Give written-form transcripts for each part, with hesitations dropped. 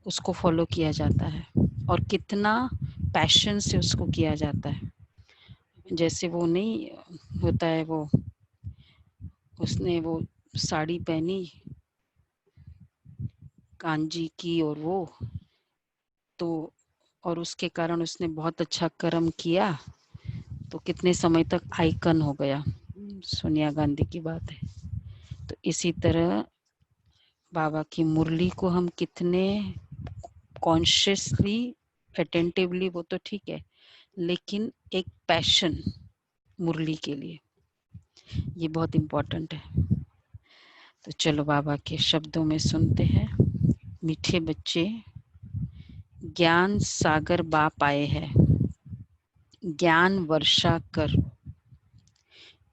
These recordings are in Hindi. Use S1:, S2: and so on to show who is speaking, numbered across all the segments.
S1: उसको फॉलो किया जाता है और कितना पैशन से उसको किया जाता है। जैसे वो नहीं होता है, वो उसने वो साड़ी पहनी कांजी की और वो तो, और उसके कारण उसने बहुत अच्छा कर्म किया तो कितने समय तक आइकन हो गया। सोनिया गांधी की बात है। तो इसी तरह बाबा की मुरली को हम कितने कॉन्शियसली अटेंटिवली, वो तो ठीक है, लेकिन एक पैशन मुरली के लिए, ये बहुत इम्पोर्टेंट है। तो चलो बाबा के शब्दों में सुनते हैं। मीठे बच्चे, ज्ञान सागर बाप आए हैं, ज्ञान वर्षा कर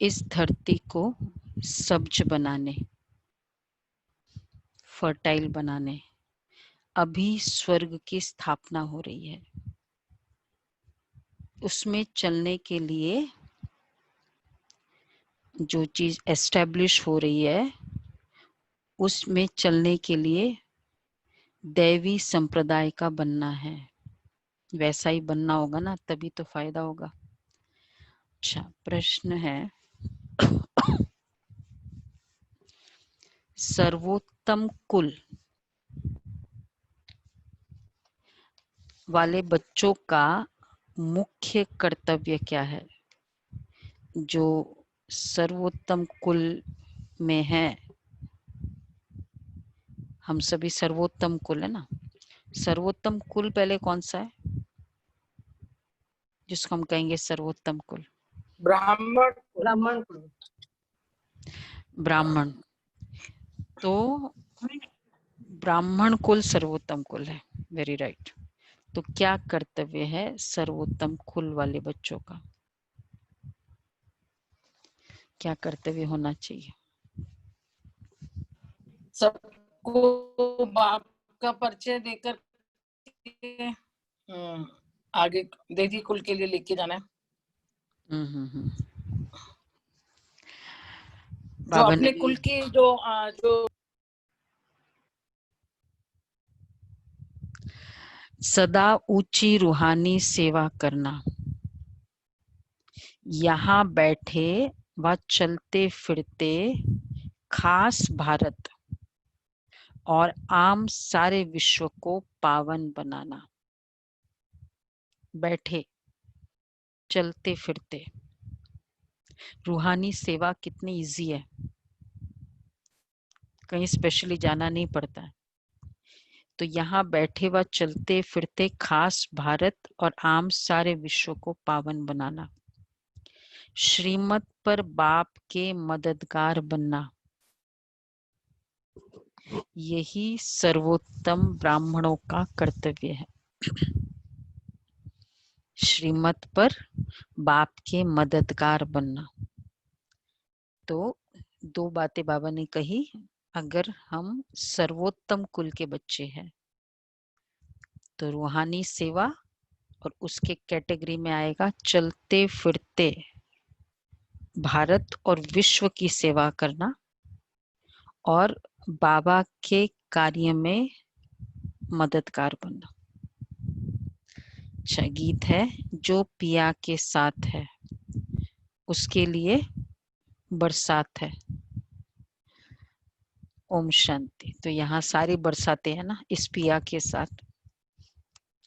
S1: इस धरती को सब्ज बनाने, फर्टाइल बनाने। अभी स्वर्ग की स्थापना हो रही है, उसमें चलने के लिए जो चीज एस्टेब्लिश हो रही है, उसमें चलने के लिए दैवी संप्रदाय का बनना है। वैसा ही बनना होगा ना, तभी तो फायदा होगा। अच्छा, प्रश्न है, सर्वोत्तम कुल वाले बच्चों का मुख्य कर्तव्य क्या है? जो सर्वोत्तम कुल में है, हम सभी सर्वोत्तम कुल है ना। सर्वोत्तम कुल पहले कौन सा है जिसको हम कहेंगे सर्वोत्तम कुल?
S2: ब्राह्मण।
S3: ब्राह्मण।
S1: ब्राह्मण। तो ब्राह्मण कुल सर्वोत्तम कुल है। Very right. तो क्या कर्तव्य है सर्वोत्तम कुल वाले बच्चों का? क्या कर्तव्य होना चाहिए?
S2: सबको बाप का परिचय देकर आगे देवी कुल के लिए लेके जाना है। जो अपने कुल की जो
S1: सदा ऊंची रूहानी सेवा करना, यहाँ बैठे व चलते फिरते खास भारत और आम सारे विश्व को पावन बनाना। बैठे चलते फिरते, रूहानी सेवा कितनी इजी है, कहीं स्पेशली जाना नहीं पड़ता है। तो यहाँ बैठे व चलते फिरते खास भारत और आम सारे विश्व को पावन बनाना। श्रीमत पर बाप के मददगार बनना, यही सर्वोत्तम ब्राह्मणों का कर्तव्य है। श्रीमत पर बाप के मददगार बनना। तो दो बातें बाबा ने कही। अगर हम सर्वोत्तम कुल के बच्चे हैं तो रूहानी सेवा, और उसके कैटेगरी में आएगा चलते फिरते भारत और विश्व की सेवा करना, और बाबा के कार्य में मददगार बनना। अच्छा, गीत है, जो पिया के साथ है उसके लिए बरसात है। ओम शांति। तो यहाँ सारी बरसातें है ना इस पिया के साथ,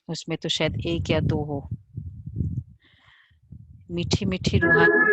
S1: उसमें तो शायद एक या दो हो। मीठी मीठी रूहानी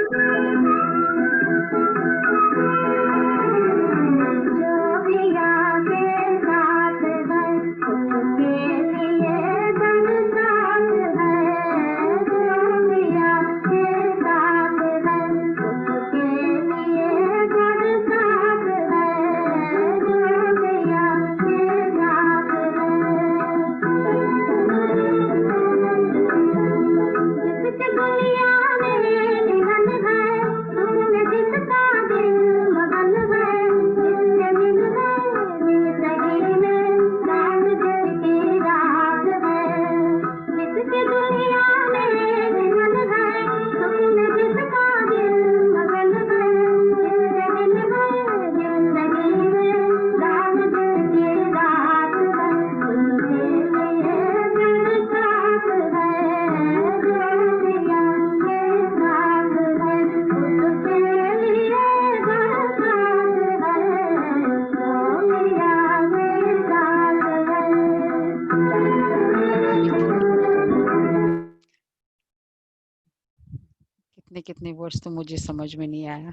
S1: कितने वर्ड्स तो मुझे समझ में नहीं आया,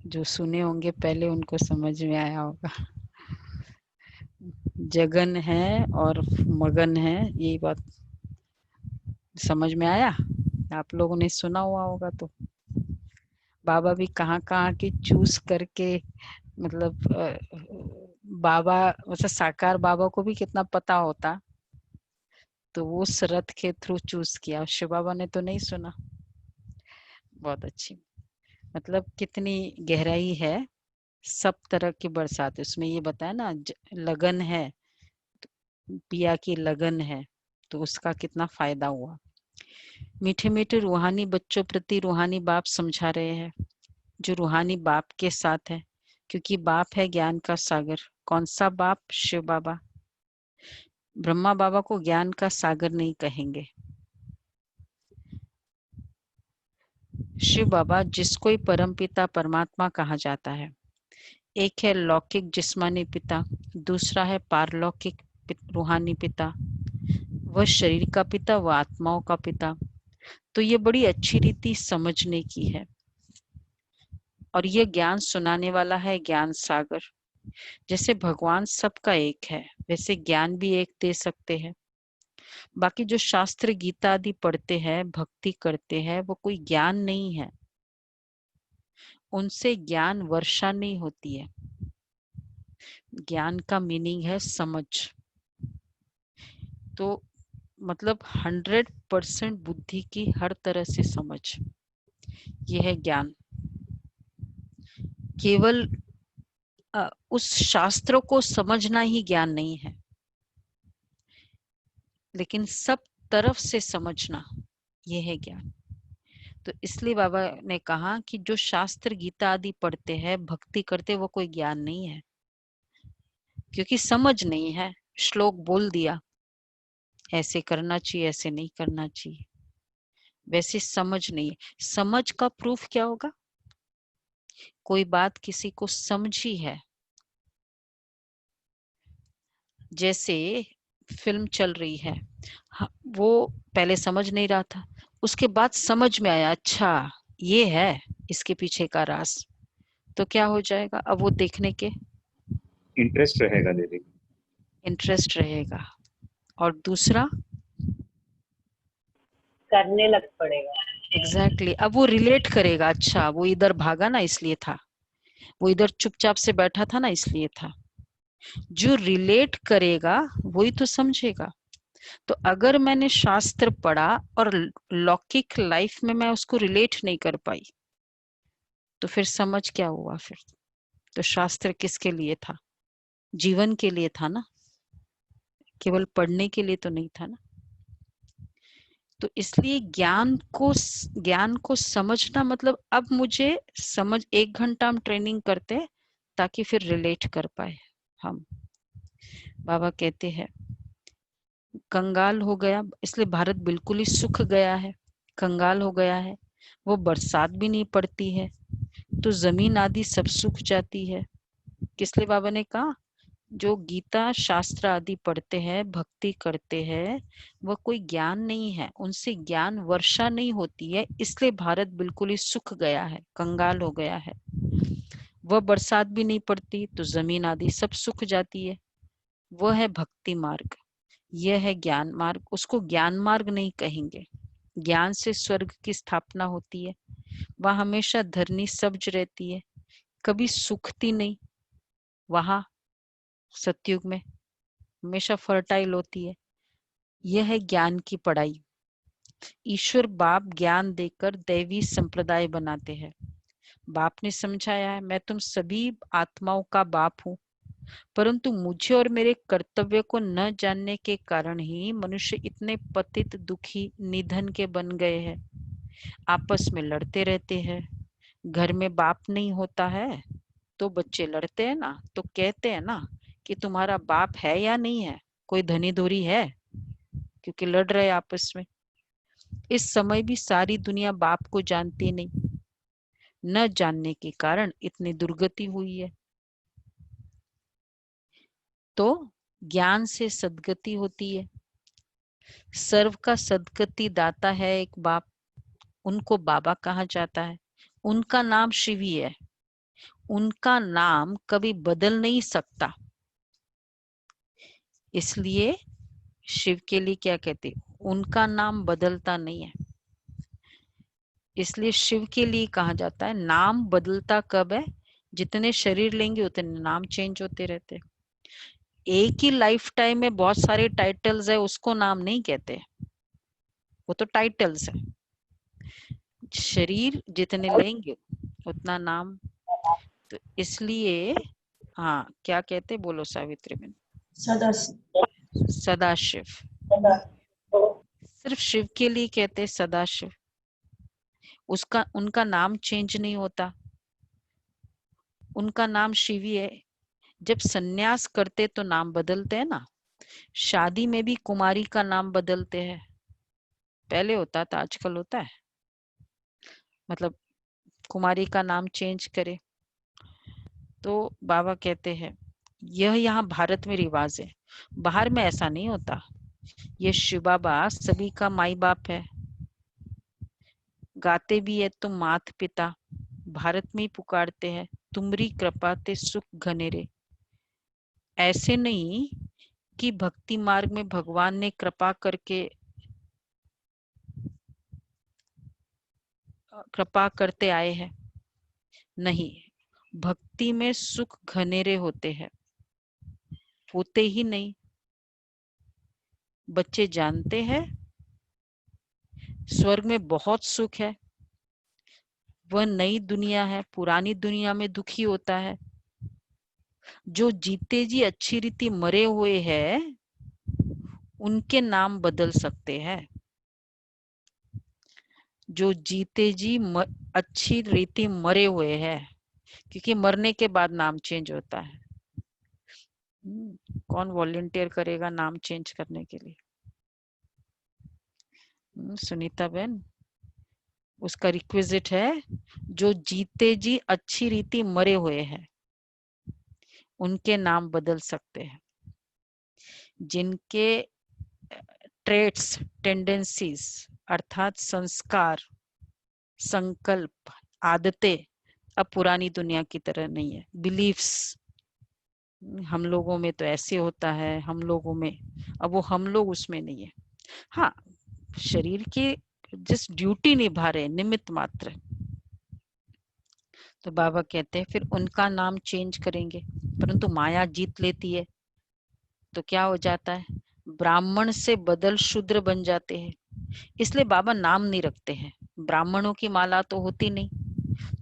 S1: जो सुने होंगे पहले उनको समझ में आया होगा। जगन है और मगन है, यही बात समझ में आया। आप लोगों ने सुना हुआ होगा तो बाबा भी कहाँ कहाँ की चूज करके, मतलब बाबा मतलब साकार बाबा को भी कितना पता होता, तो वो उस रथ के थ्रू चूज किया। शिव बाबा ने तो नहीं सुना। बहुत अच्छी, मतलब कितनी गहराई है। सब तरह की बरसात उसमें, ये बताया ना लगन है, पिया की लगन है, तो उसका कितना फायदा हुआ। मीठे मीठे रूहानी बच्चों प्रति रूहानी बाप समझा रहे हैं, जो रूहानी बाप के साथ है, क्योंकि बाप है ज्ञान का सागर। कौन सा बाप? शिव बाबा। ब्रह्मा बाबा को ज्ञान का सागर नहीं कहेंगे। शिव बाबा जिसको ही परम पिता परमात्मा कहा जाता है। एक है लौकिक जिस्मानी पिता, दूसरा है पारलौकिक रूहानी पिता। वह शरीर का पिता, वह आत्माओं का पिता। तो ये बड़ी अच्छी रीति समझने की है। और ये ज्ञान सुनाने वाला है ज्ञान सागर। जैसे भगवान सबका एक है, वैसे ज्ञान भी एक दे सकते हैं। बाकी जो शास्त्र गीता आदि पढ़ते हैं, भक्ति करते हैं, वो कोई ज्ञान नहीं है। उनसे ज्ञान वर्षा नहीं होती है। ज्ञान का मीनिंग है समझ। तो मतलब 100% बुद्धि की हर तरह से समझ, ये है ज्ञान। केवल उस शास्त्र को समझना ही ज्ञान नहीं है, लेकिन सब तरफ से समझना, ये है ज्ञान। तो इसलिए बाबा ने कहा कि जो शास्त्र गीता आदि पढ़ते हैं, भक्ति करते, वो कोई ज्ञान नहीं है, क्योंकि समझ नहीं है। श्लोक बोल दिया, ऐसे करना चाहिए, ऐसे नहीं करना चाहिए, वैसे समझ नहीं है। समझ का प्रूफ क्या होगा? कोई बात किसी को समझी है, जैसे फिल्म चल रही है, वो पहले समझ नहीं रहा था, उसके बाद समझ में आया, अच्छा ये है इसके पीछे का राज, तो क्या हो जाएगा? अब वो देखने के
S3: इंटरेस्ट रहेगा दीदी।
S1: इंटरेस्ट रहेगा। और दूसरा
S4: करने लग पड़ेगा।
S1: एग्जैक्टली अब वो रिलेट करेगा, अच्छा वो इधर भागा ना इसलिए था, वो इधर चुपचाप से बैठा था ना इसलिए था। जो रिलेट करेगा वही तो समझेगा। तो अगर मैंने शास्त्र पढ़ा और लौकिक लाइफ में मैं उसको रिलेट नहीं कर पाई, तो फिर समझ क्या हुआ? फिर तो शास्त्र किसके लिए था? जीवन के लिए था ना, केवल पढ़ने के लिए तो नहीं था ना। तो इसलिए ज्ञान को समझना मतलब, अब मुझे समझ, 1 घंटा हम ट्रेनिंग करते हैं ताकि फिर रिलेट कर पाए हम। बाबा कहते हैं कंगाल हो गया, इसलिए भारत बिल्कुल ही सूख गया है, कंगाल हो गया है। वो बरसात भी नहीं पड़ती है, तो जमीन आदि सब सूख जाती है। किसलिए बाबा ने कहा? जो गीता शास्त्र आदि पढ़ते हैं, भक्ति करते हैं, वह कोई ज्ञान नहीं है, उनसे ज्ञान वर्षा नहीं होती है, इसलिए भारत बिल्कुल ही सूख गया है, कंगाल हो गया है। वह बरसात भी नहीं पड़ती तो जमीन आदि सब सूख जाती है। वह है भक्ति मार्ग, यह है ज्ञान मार्ग। उसको ज्ञान मार्ग नहीं कहेंगे। ज्ञान से स्वर्ग की स्थापना होती है, वह हमेशा धरनी सब्ज रहती है, कभी सूखती नहीं। वहां सतयुग में हमेशा फर्टाइल होती है। यह है ज्ञान की पढ़ाई। ईश्वर बाप ज्ञान देकर दैवी संप्रदाय बनाते हैं। बाप ने समझाया है, मैं तुम सभी आत्माओं का बाप हूँ, परंतु मुझे और मेरे कर्तव्य को न जानने के कारण ही मनुष्य इतने पतित, दुखी, निधन के बन गए हैं। आपस में लड़ते रहते हैं। घर में बाप नहीं होता है तो बच्चे लड़ते हैं ना, तो कहते हैं ना कि तुम्हारा बाप है या नहीं है, कोई धनी धोरी है, क्योंकि लड़ रहे आपस में। इस समय भी सारी दुनिया बाप को जानती नहीं, न जानने के कारण इतनी दुर्गति हुई है। तो ज्ञान से सद्गति होती है। सर्व का सद्गति दाता है एक बाप। उनको बाबा कहा जाता है। उनका नाम शिव ही है, उनका नाम कभी बदल नहीं सकता। इसलिए शिव के लिए क्या कहते, उनका नाम बदलता नहीं है। इसलिए शिव के लिए कहा जाता है नाम बदलता कब है, जितने शरीर लेंगे उतने नाम चेंज होते रहते। एक ही लाइफ टाइम में बहुत सारे टाइटल्स है, उसको नाम नहीं कहते, वो तो टाइटल्स है। शरीर जितने लेंगे उतना नाम। तो इसलिए हाँ, क्या कहते बोलो सावित्री बहन? सदाशिव। सिर्फ शिव के लिए कहते सदाशिव, उसका उनका नाम चेंज नहीं होता, उनका नाम शिव ही है। जब सन्यास करते तो नाम बदलते हैं ना, शादी में भी कुमारी का नाम बदलते हैं, पहले होता था, आजकल होता है, मतलब कुमारी का नाम चेंज करे। तो बाबा कहते हैं यह यहाँ भारत में रिवाज है, बाहर में ऐसा नहीं होता। ये शिव बाबा सभी का माई बाप है, गाते भी है तुम मात पिता, भारत में ही पुकारते हैं तुमरी कृपा ते सुख घनेरे। ऐसे नहीं कि भक्ति मार्ग में भगवान ने कृपा करके कृपा करते आए हैं, नहीं, भक्ति में सुख घनेरे होते हैं, होते ही नहीं। बच्चे जानते हैं स्वर्ग में बहुत सुख है, वह नई दुनिया है, पुरानी दुनिया में दुखी होता है। जो जीते जी अच्छी रीति मरे हुए हैं उनके नाम बदल सकते हैं। जो जीते जी अच्छी रीति मरे हुए हैं, क्योंकि मरने के बाद नाम चेंज होता है। कौन वॉलंटियर करेगा नाम चेंज करने के लिए? सुनीता बहन, उसका रिक्विजिट है जो जीते जी अच्छी रीति मरे हुए हैं उनके नाम बदल सकते हैं। जिनके ट्रेट्स, टेंडेंसीज अर्थात संस्कार, संकल्प, आदतें अब पुरानी दुनिया की तरह नहीं है, बिलीफ्स, हम लोगों में तो ऐसे होता है, हम लोगों में, अब वो हम लोग उसमें नहीं है। हाँ, शरीर की जिस ड्यूटी निभा रहे निमित्त मात्र। तो बाबा कहते हैं फिर उनका नाम चेंज करेंगे, परंतु माया जीत लेती है तो क्या हो जाता है, ब्राह्मण से बदल शूद्र बन जाते हैं। इसलिए बाबा नाम नहीं रखते हैं, ब्राह्मणों की माला तो होती नहीं,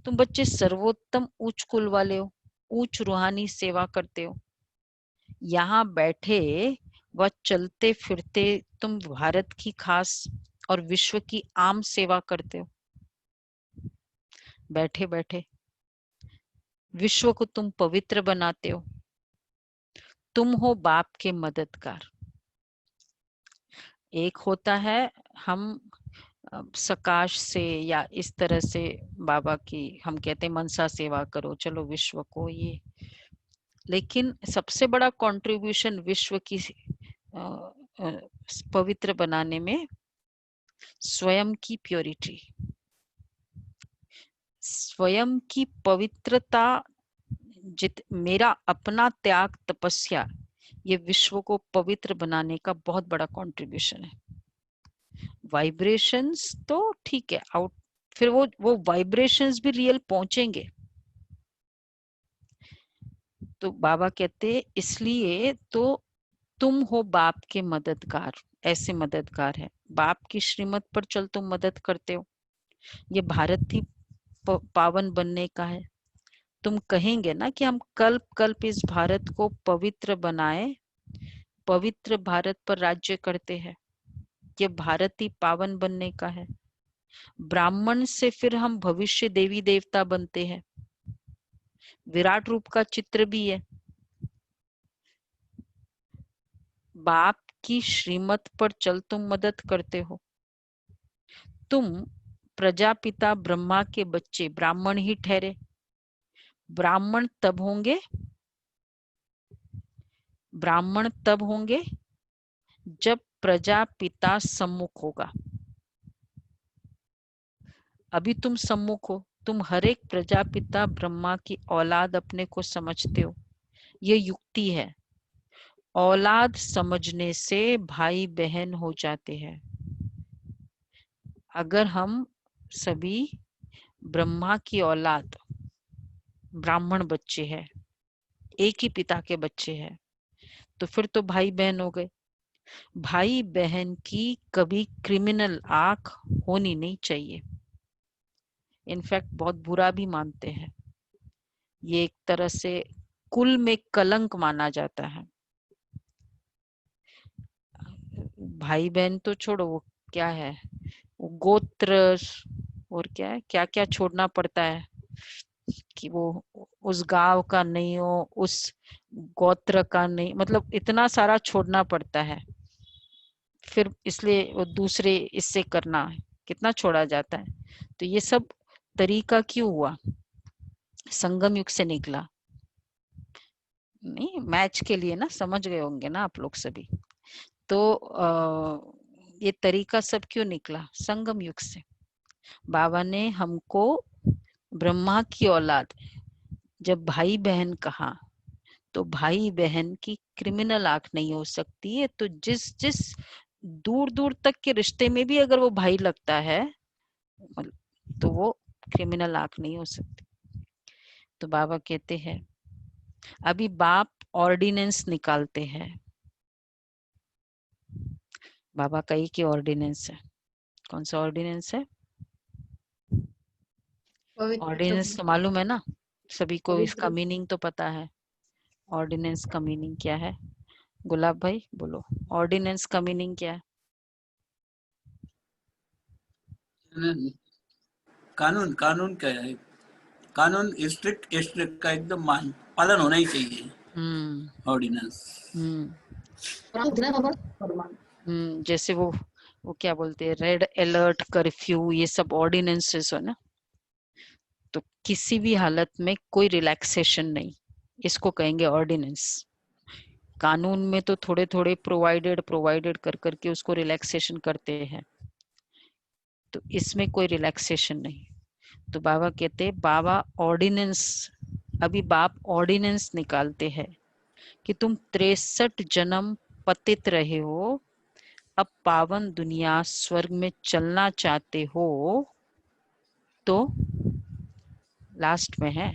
S1: तुम बच्चे सर्वोत्तम उच्च कुल वाले हो, उच्च रूहानी सेवा करते हो, यहाँ बैठे व चलते फिरते तुम भारत की खास और विश्व की आम सेवा करते हो। बैठे बैठे विश्व को तुम पवित्र बनाते हो, तुम हो बाप के मददगार। एक होता है हम सकाश से या इस तरह से बाबा की हम कहते हैं मनसा सेवा करो, चलो विश्व को ये, लेकिन सबसे बड़ा कंट्रीब्यूशन विश्व की पवित्र बनाने में स्वयं की प्योरिटी, स्वयं की पवित्रता, मेरा अपना त्याग तपस्या, ये विश्व को पवित्र बनाने का बहुत बड़ा कंट्रीब्यूशन है। वाइब्रेशंस तो ठीक है आउट, फिर वो वाइब्रेशंस भी रियल पहुंचेंगे। तो बाबा कहते इसलिए तो तुम हो बाप के मददगार, ऐसे मददगार है, बाप की श्रीमत पर चल तुम मदद करते हो। ये भारत ही पावन बनने का है। तुम कहेंगे ना कि हम कल्प कल्प इस भारत को पवित्र बनाए, पवित्र भारत पर राज्य करते हैं, ये भारत ही पावन बनने का है। ब्राह्मण से फिर हम भविष्य देवी देवता बनते हैं, विराट रूप का चित्र भी है। बाप की श्रीमत पर चल तुम मदद करते हो, तुम प्रजापिता ब्रह्मा के बच्चे ब्राह्मण ही ठहरे। ब्राह्मण तब होंगे, ब्राह्मण तब होंगे जब प्रजापिता सम्मुख होगा। अभी तुम सम्मुख हो, तुम हर एक प्रजापिता ब्रह्मा की औलाद अपने को समझते हो, ये युक्ति है। औलाद समझने से भाई बहन हो जाते हैं। अगर हम सभी ब्रह्मा की औलाद, ब्राह्मण बच्चे हैं, एक ही पिता के बच्चे हैं, तो फिर तो भाई बहन हो गए। भाई बहन की कभी क्रिमिनल आंख होनी नहीं चाहिए। इनफैक्ट बहुत बुरा भी मानते हैं। ये एक तरह से कुल में कलंक माना जाता है। भाई बहन तो छोड़ो, वो क्या है, वो गोत्र और क्या है, क्या क्या छोड़ना पड़ता है कि वो उस गांव का नहीं हो, उस गोत्र का नहीं, मतलब इतना सारा छोड़ना पड़ता है। फिर इसलिए वो दूसरे इससे करना, कितना छोड़ा जाता है। तो ये सब तरीका क्यों हुआ? संगम युग से निकला। नहीं, मैच के लिए ना, समझ गए होंगे ना आप लोग सभी। तो ये तरीका सब क्यों निकला? संगम युग से। बाबा ने हमको ब्रह्मा की औलाद जब भाई बहन कहा, तो भाई बहन की क्रिमिनल आंख नहीं हो सकती है। तो जिस जिस दूर दूर तक के रिश्ते में भी अगर वो भाई लगता है, तो वो क्रिमिनल आंख नहीं हो सकती। तो बाबा कहते हैं अभी बाप ऑर्डिनेंस निकालते हैं। बाबा का एक ही ऑर्डिनेंस है। कौन सा ऑर्डिनेंस है? ऑर्डिनेंस तो मालूम है ना सभी को, इसका मीनिंग तो पता है। ऑर्डिनेंस का मीनिंग क्या है? गुलाब भाई बोलो, ऑर्डिनेंस का मीनिंग क्या है?
S5: कानून, कानून क्या है? कानून स्ट्रिक्ट का एकदम पालन होना ही चाहिए। ऑर्डिनेंस।
S1: जैसे वो क्या बोलते हैं, रेड अलर्ट, कर्फ्यू, ये सब ऑर्डिनेंसेस है ना। तो किसी भी हालत में कोई रिलैक्सेशन नहीं, इसको कहेंगे ऑर्डिनेंस। कानून में तो थोड़े थोड़े प्रोवाइडेड कर करके उसको रिलैक्सेशन करते हैं, तो इसमें कोई रिलैक्सेशन नहीं। तो बाबा कहते हैं बाबा ऑर्डिनेंस, अभी बाप ऑर्डिनेंस निकालते हैं कि तुम 63 जन्म पतित रहे हो, अब पावन दुनिया स्वर्ग में चलना चाहते हो, तो लास्ट में है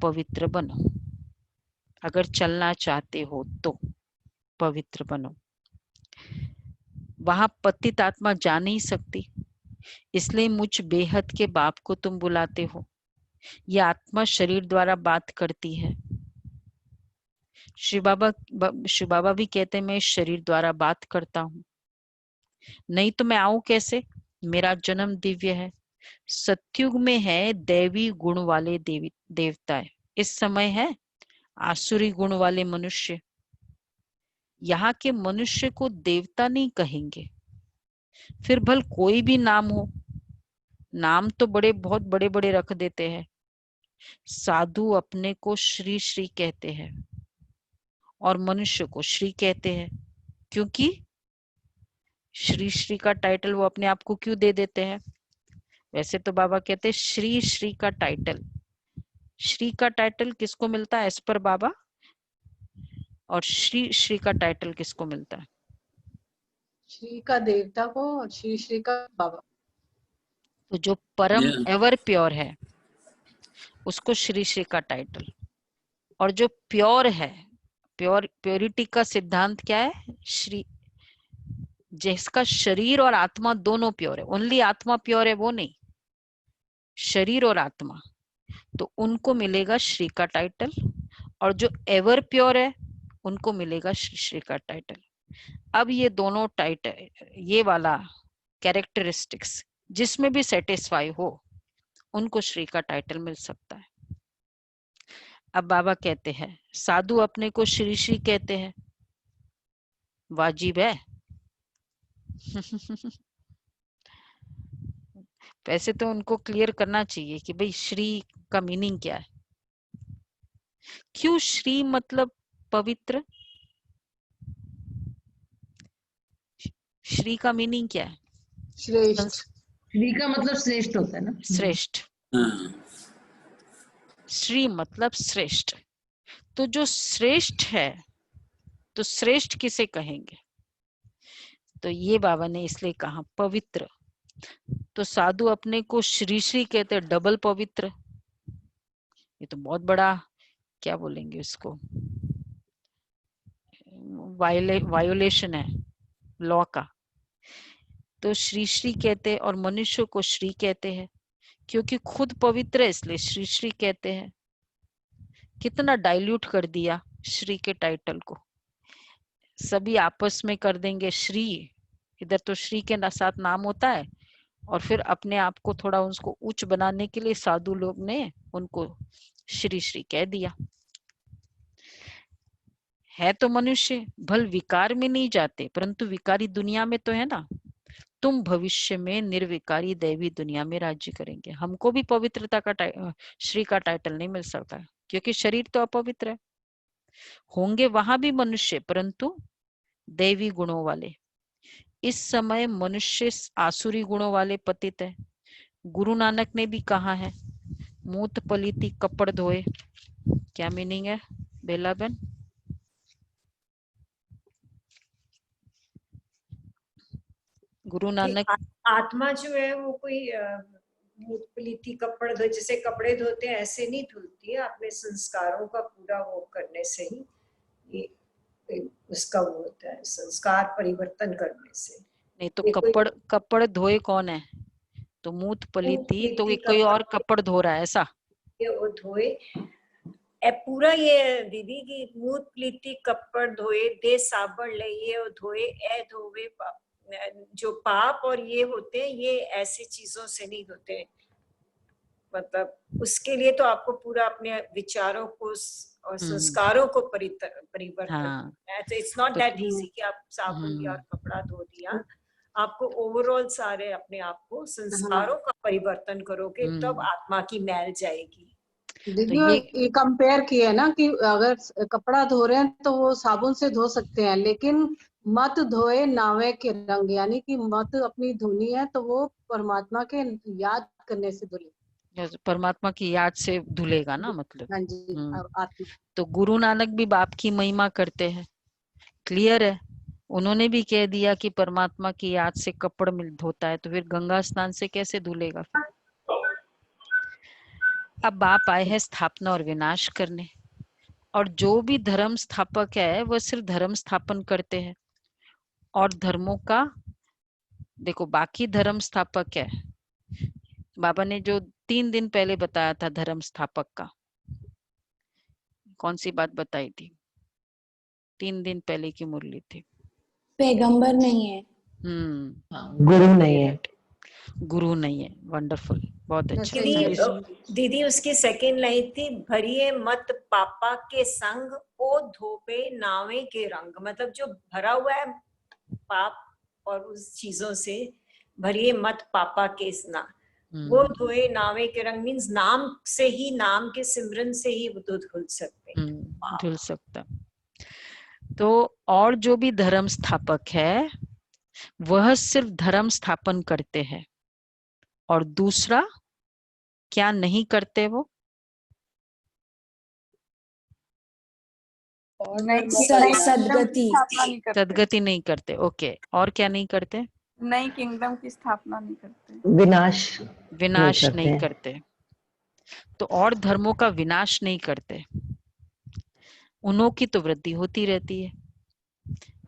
S1: पवित्र बनो। अगर चलना चाहते हो तो पवित्र बनो। वहां पतित आत्मा जा नहीं सकती, इसलिए मुझ बेहद के बाप को तुम बुलाते हो। यह आत्मा शरीर द्वारा बात करती है। शिव बाबा भी कहते हैं मैं शरीर द्वारा बात करता हूँ, नहीं तो मैं आऊं कैसे? मेरा जन्म दिव्य है। सत्युग में है दैवी गुण वाले देवता, इस समय है आसुरी गुण वाले मनुष्य। यहाँ के मनुष्य को देवता नहीं कहेंगे, फिर भल कोई भी नाम हो। नाम तो बहुत बड़े बड़े रख देते हैं। साधु अपने को श्री श्री कहते हैं और मनुष्य को श्री कहते हैं, क्योंकि श्री श्री का टाइटल वो अपने आप को क्यों दे देते हैं? वैसे तो बाबा कहते हैं श्री श्री का टाइटल, श्री का टाइटल किसको मिलता है एज पर बाबा, और श्री श्री का टाइटल किसको मिलता है?
S6: श्री का देवता को और श्री श्री का बाबा।
S1: तो जो परम एवर प्योर है उसको श्री श्री का टाइटल, और जो प्योर है, प्योरिटी का सिद्धांत क्या है? श्री। जिसका शरीर और आत्मा दोनों प्योर है, ओनली आत्मा प्योर है वो नहीं, शरीर और आत्मा, तो उनको मिलेगा श्री का टाइटल, और जो एवर प्योर है उनको मिलेगा श्री श्री का टाइटल। अब ये दोनों टाइटल, ये वाला कैरेक्टरिस्टिक्स जिसमें भी सेटिस्फाई हो उनको श्री का टाइटल मिल सकता है। अब बाबा कहते हैं साधु अपने को श्री श्री कहते हैं, वाजिब है? वैसे तो उनको क्लियर करना चाहिए कि भाई श्री का मीनिंग क्या है। क्यों श्री मतलब पवित्र? श्री का मीनिंग क्या है?
S6: श्रेष्ठ।
S7: श्री का मतलब श्रेष्ठ होता है ना।
S1: श्रेष्ठ,
S5: हाँ,
S1: श्री मतलब श्रेष्ठ। तो जो श्रेष्ठ है, तो श्रेष्ठ किसे कहेंगे? तो ये बाबा ने इसलिए कहा पवित्र। तो साधु अपने को श्री श्री कहते हैं, डबल पवित्र। ये तो बहुत बड़ा, क्या बोलेंगे उसको, वायोलेशन है लॉ का। तो श्री श्री कहते हैं और मनुष्य को श्री कहते हैं, क्योंकि खुद पवित्र है इसलिए श्री श्री कहते हैं। कितना डाइल्यूट कर दिया श्री के टाइटल को। सभी आपस में कर देंगे श्री, इधर तो श्री के साथ नाम होता है, और फिर अपने आप को थोड़ा उसको उच्च बनाने के लिए साधु लोग ने उनको श्री श्री कह दिया। है तो मनुष्य, भल विकार में नहीं जाते, परंतु विकारी दुनिया में तो है ना। तुम भविष्य में निर्विकारी दैवी दुनिया में राज्य करेंगे। हमको भी पवित्रता का श्री का टाइटल नहीं मिल सकता, क्योंकि शरीर तो अपवित्र है। होंगे वहां भी मनुष्य, परंतु दैवी गुणों वाले। इस समय मनुष्य आसुरी गुणों वाले पतित है। गुरु नानक ने भी कहा है, मूत पलीती कपड़ धोए। क्या मीनिंग है बेला बहन? गुरु नानक,
S8: आत्मा जो है वो कोई मूत पलीती कपड़ धो, जैसे कपड़े धोते हैं ऐसे नहीं धुलती है, अपने संस्कारों का पूरा वो करने से ही ये उसका वो होता है, संस्कार परिवर्तन करने से।
S1: नहीं तो कपड़ धोए कौन है? तो मूत पलीती तो कोई और कपड़ धो रहा है ऐसा?
S8: ये वो धोए पूरा ये दीदी की मूत पलीती कपड़ धोए, दे साबण ले, ये धोए ए धोवे। जो पाप और ये होते हैं ये ऐसी चीजों से नहीं होते, मतलब उसके लिए तो आपको पूरा अपने विचारों को और संस्कारों को परिवर्तन। इट्स नॉट दैट इजी कि आप साबुन लिया और कपड़ा धो दिया। आपको ओवरऑल सारे अपने आप को संस्कारों का परिवर्तन करोगे तब आत्मा की मैल जाएगी।
S6: दीदी ये कंपेयर किया ना कि अगर कपड़ा धो रहे हैं तो वो साबुन से धो सकते हैं, लेकिन मत धोए नावे के रंग, यानी कि मत अपनी धुनी है तो वो परमात्मा के याद करने से धुले,
S1: परमात्मा की याद से धुलेगा ना, मतलब।
S6: हाँ जी, आत्मा।
S1: तो गुरु नानक भी बाप की महिमा करते हैं, क्लियर है। उन्होंने भी कह दिया कि परमात्मा की याद से कपड़ धोता है, तो फिर गंगा स्नान से कैसे धुलेगा फिर? अब बाप आए हैं स्थापना और विनाश करने, और जो भी धर्म स्थापक है वह सिर्फ धर्म स्थापन करते हैं। और धर्मों का देखो, बाकी धर्म स्थापक है। बाबा ने जो 3 दिन पहले बताया था धर्म स्थापक का, कौन सी बात बताई थी? 3 दिन पहले की मुरली थी।
S9: पैगंबर नहीं है,
S7: गुरु नहीं है,
S1: गुरु नहीं है। वंडरफुल, बहुत अच्छा।
S8: दीदी उसकी सेकेंड लाइन थी, भरिए मत पापा के संग ओ धोपे नावे के रंग। मतलब जो भरा हुआ है पाप और उस चीजों से, भरिए मत पापा के स्ना, वो धोए नावे के रंग। मीन्स नाम से ही, नाम के सिमरन से ही वो धुल सकते हैं,
S1: धुल सकता। तो और जो भी धर्म स्थापक है वह सिर्फ धर्म स्थापन करते हैं, और दूसरा क्या नहीं करते? वो सदगति नहीं करते। ओके, और क्या नहीं करते?
S9: नई किंगडम की स्थापना नहीं करते,
S1: विनाश नहीं करते। तो और धर्मों का विनाश नहीं करते, उन्हों की तो वृद्धि होती रहती है।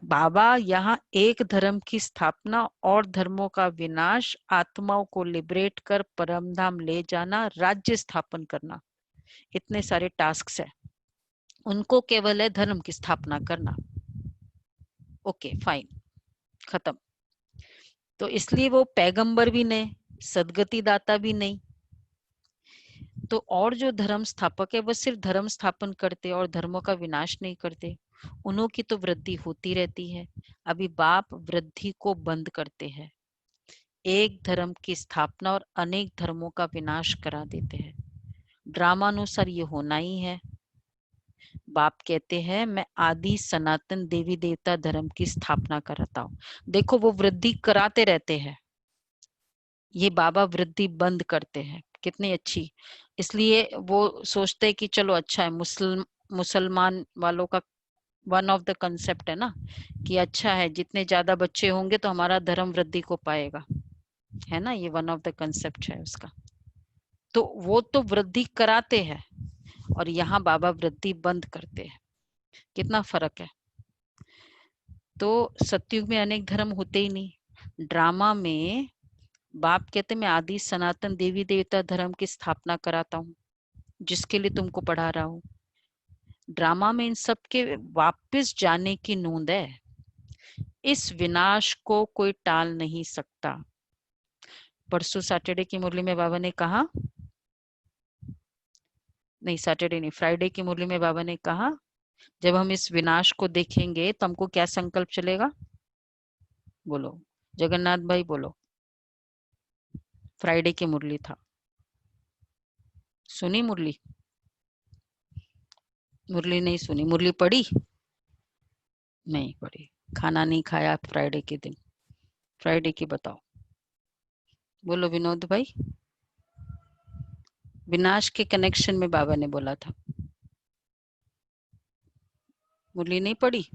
S1: बाबा यहाँ एक धर्म की स्थापना और धर्मों का विनाश, आत्माओं को लिबरेट कर परम धाम ले जाना, राज्य स्थापन करना, इतने सारे टास्क्स है। उनको केवल है धर्म की स्थापना करना। ओके फाइन, खत्म। तो इसलिए वो पैगंबर भी नहीं, सदगति दाता भी नहीं। तो और जो धर्म स्थापक है वो सिर्फ धर्म स्थापन करते और धर्मों का विनाश नहीं करते, उन्हों की तो वृद्धि होती रहती है। अभी बाप वृद्धि को बंद करते हैं, एक धर्म की स्थापना और अनेक धर्मों का विनाश करा देते हैं। ड्रामानुसार ये होना ही है। बाप कहते हैं मैं आदि सनातन देवी देवता धर्म की स्थापना करता हूँ। देखो वो वृद्धि कराते रहते हैं, ये बाबा वृद्धि बंद करते हैं। कितनी अच्छी, इसलिए वो सोचते हैं कि चलो अच्छा है, मुसलमान वालों का वन ऑफ द कंसेप्ट है ना कि अच्छा है जितने ज्यादा बच्चे होंगे तो हमारा धर्म वृद्धि को पाएगा, है ना, ये वन ऑफ द कंसेप्ट है उसका। तो वो तो वृद्धि कराते हैं और यहाँ बाबा वृद्धि बंद करते हैं। कितना फर्क है। तो सतयुग में अनेक धर्म होते ही नहीं। ड्रामा में बाप कहते मैं आदि सनातन देवी देवता धर्म की स्थापना कराता हूँ, जिसके लिए तुमको पढ़ा रहा हूँ। ड्रामा में इन सब के वापस जाने की नोंद है। इस विनाश को कोई टाल नहीं सकता। परसों सैटरडे की मुरली में बाबा ने कहा, नहीं सैटरडे नहीं, फ्राइडे की मुरली में बाबा ने कहा जब हम इस विनाश को देखेंगे तो हमको क्या संकल्प चलेगा? बोलो जगन्नाथ भाई, बोलो। फ्राइडे की मुरली था, सुनी मुरली? मुरली नहीं सुनी, मुरली पढ़ी नहीं? पढ़ी, खाना नहीं खाया फ्राइडे के दिन। फ्राइडे की बताओ, बोलो विनोद भाई। विनाश के कनेक्शन में बाबा ने बोला था, मुरली नहीं पढ़ी?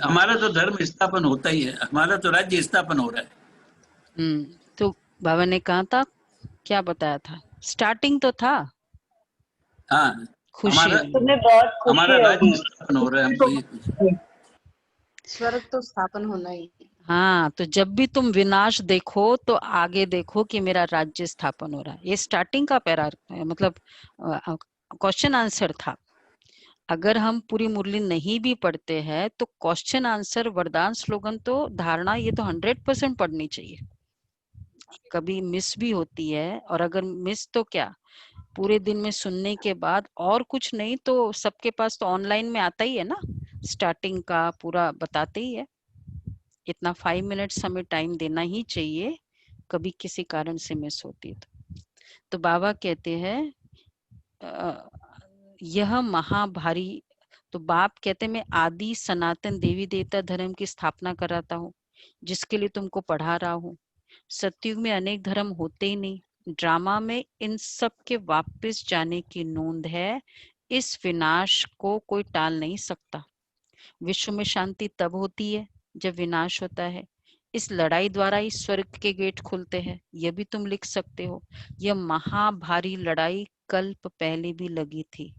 S5: हमारा तो धर्म स्थापन होता ही है, हमारा तो राज्य स्थापन हो रहा है।
S1: तो बाबा ने कहा था, क्या बताया था? स्टार्टिंग तो था।
S5: हाँ,
S1: खुशी,
S4: तुम्हें बहुत खुशी
S5: हमारा राज्य
S4: होगी।
S5: स्थापन हो रहा है।
S6: स्वर्ग तो स्थापन होना ही।
S1: हाँ, तो जब भी तुम विनाश देखो तो आगे देखो कि मेरा राज्य स्थापन हो रहा है। ये स्टार्टिंग का पैरा, मतलब क्वेश्चन आंसर था। अगर हम पूरी मुरली नहीं भी पढ़ते हैं तो क्वेश्चन आंसर वरदान स्लोगन तो धारणा ये तो 100% पढ़नी चाहिए। कभी मिस भी होती है, और अगर मिस तो क्या, पूरे दिन में सुनने के बाद और कुछ नहीं तो सबके पास तो ऑनलाइन में आता ही है ना, स्टार्टिंग का पूरा बताते ही है। इतना 5 मिनट्स हमें टाइम देना ही चाहिए, कभी किसी कारण से मिस होती है तो बाबा कहते हैं यह महाभारी। तो बाप कहते मैं आदि सनातन देवी देवता धर्म की स्थापना कराता हूँ, जिसके लिए तुमको पढ़ा रहा हूँ। सतयुग में अनेक धर्म होते ही नहीं। ड्रामा में इन सब के वापस जाने की नोंद है। इस विनाश को कोई टाल नहीं सकता। विश्व में शांति तब होती है जब विनाश होता है। इस लड़ाई द्वारा ही स्वर्ग के गेट खुलते हैं। यह भी तुम लिख सकते हो। यह महाभारी लड़ाई कल्प पहले भी लगी थी।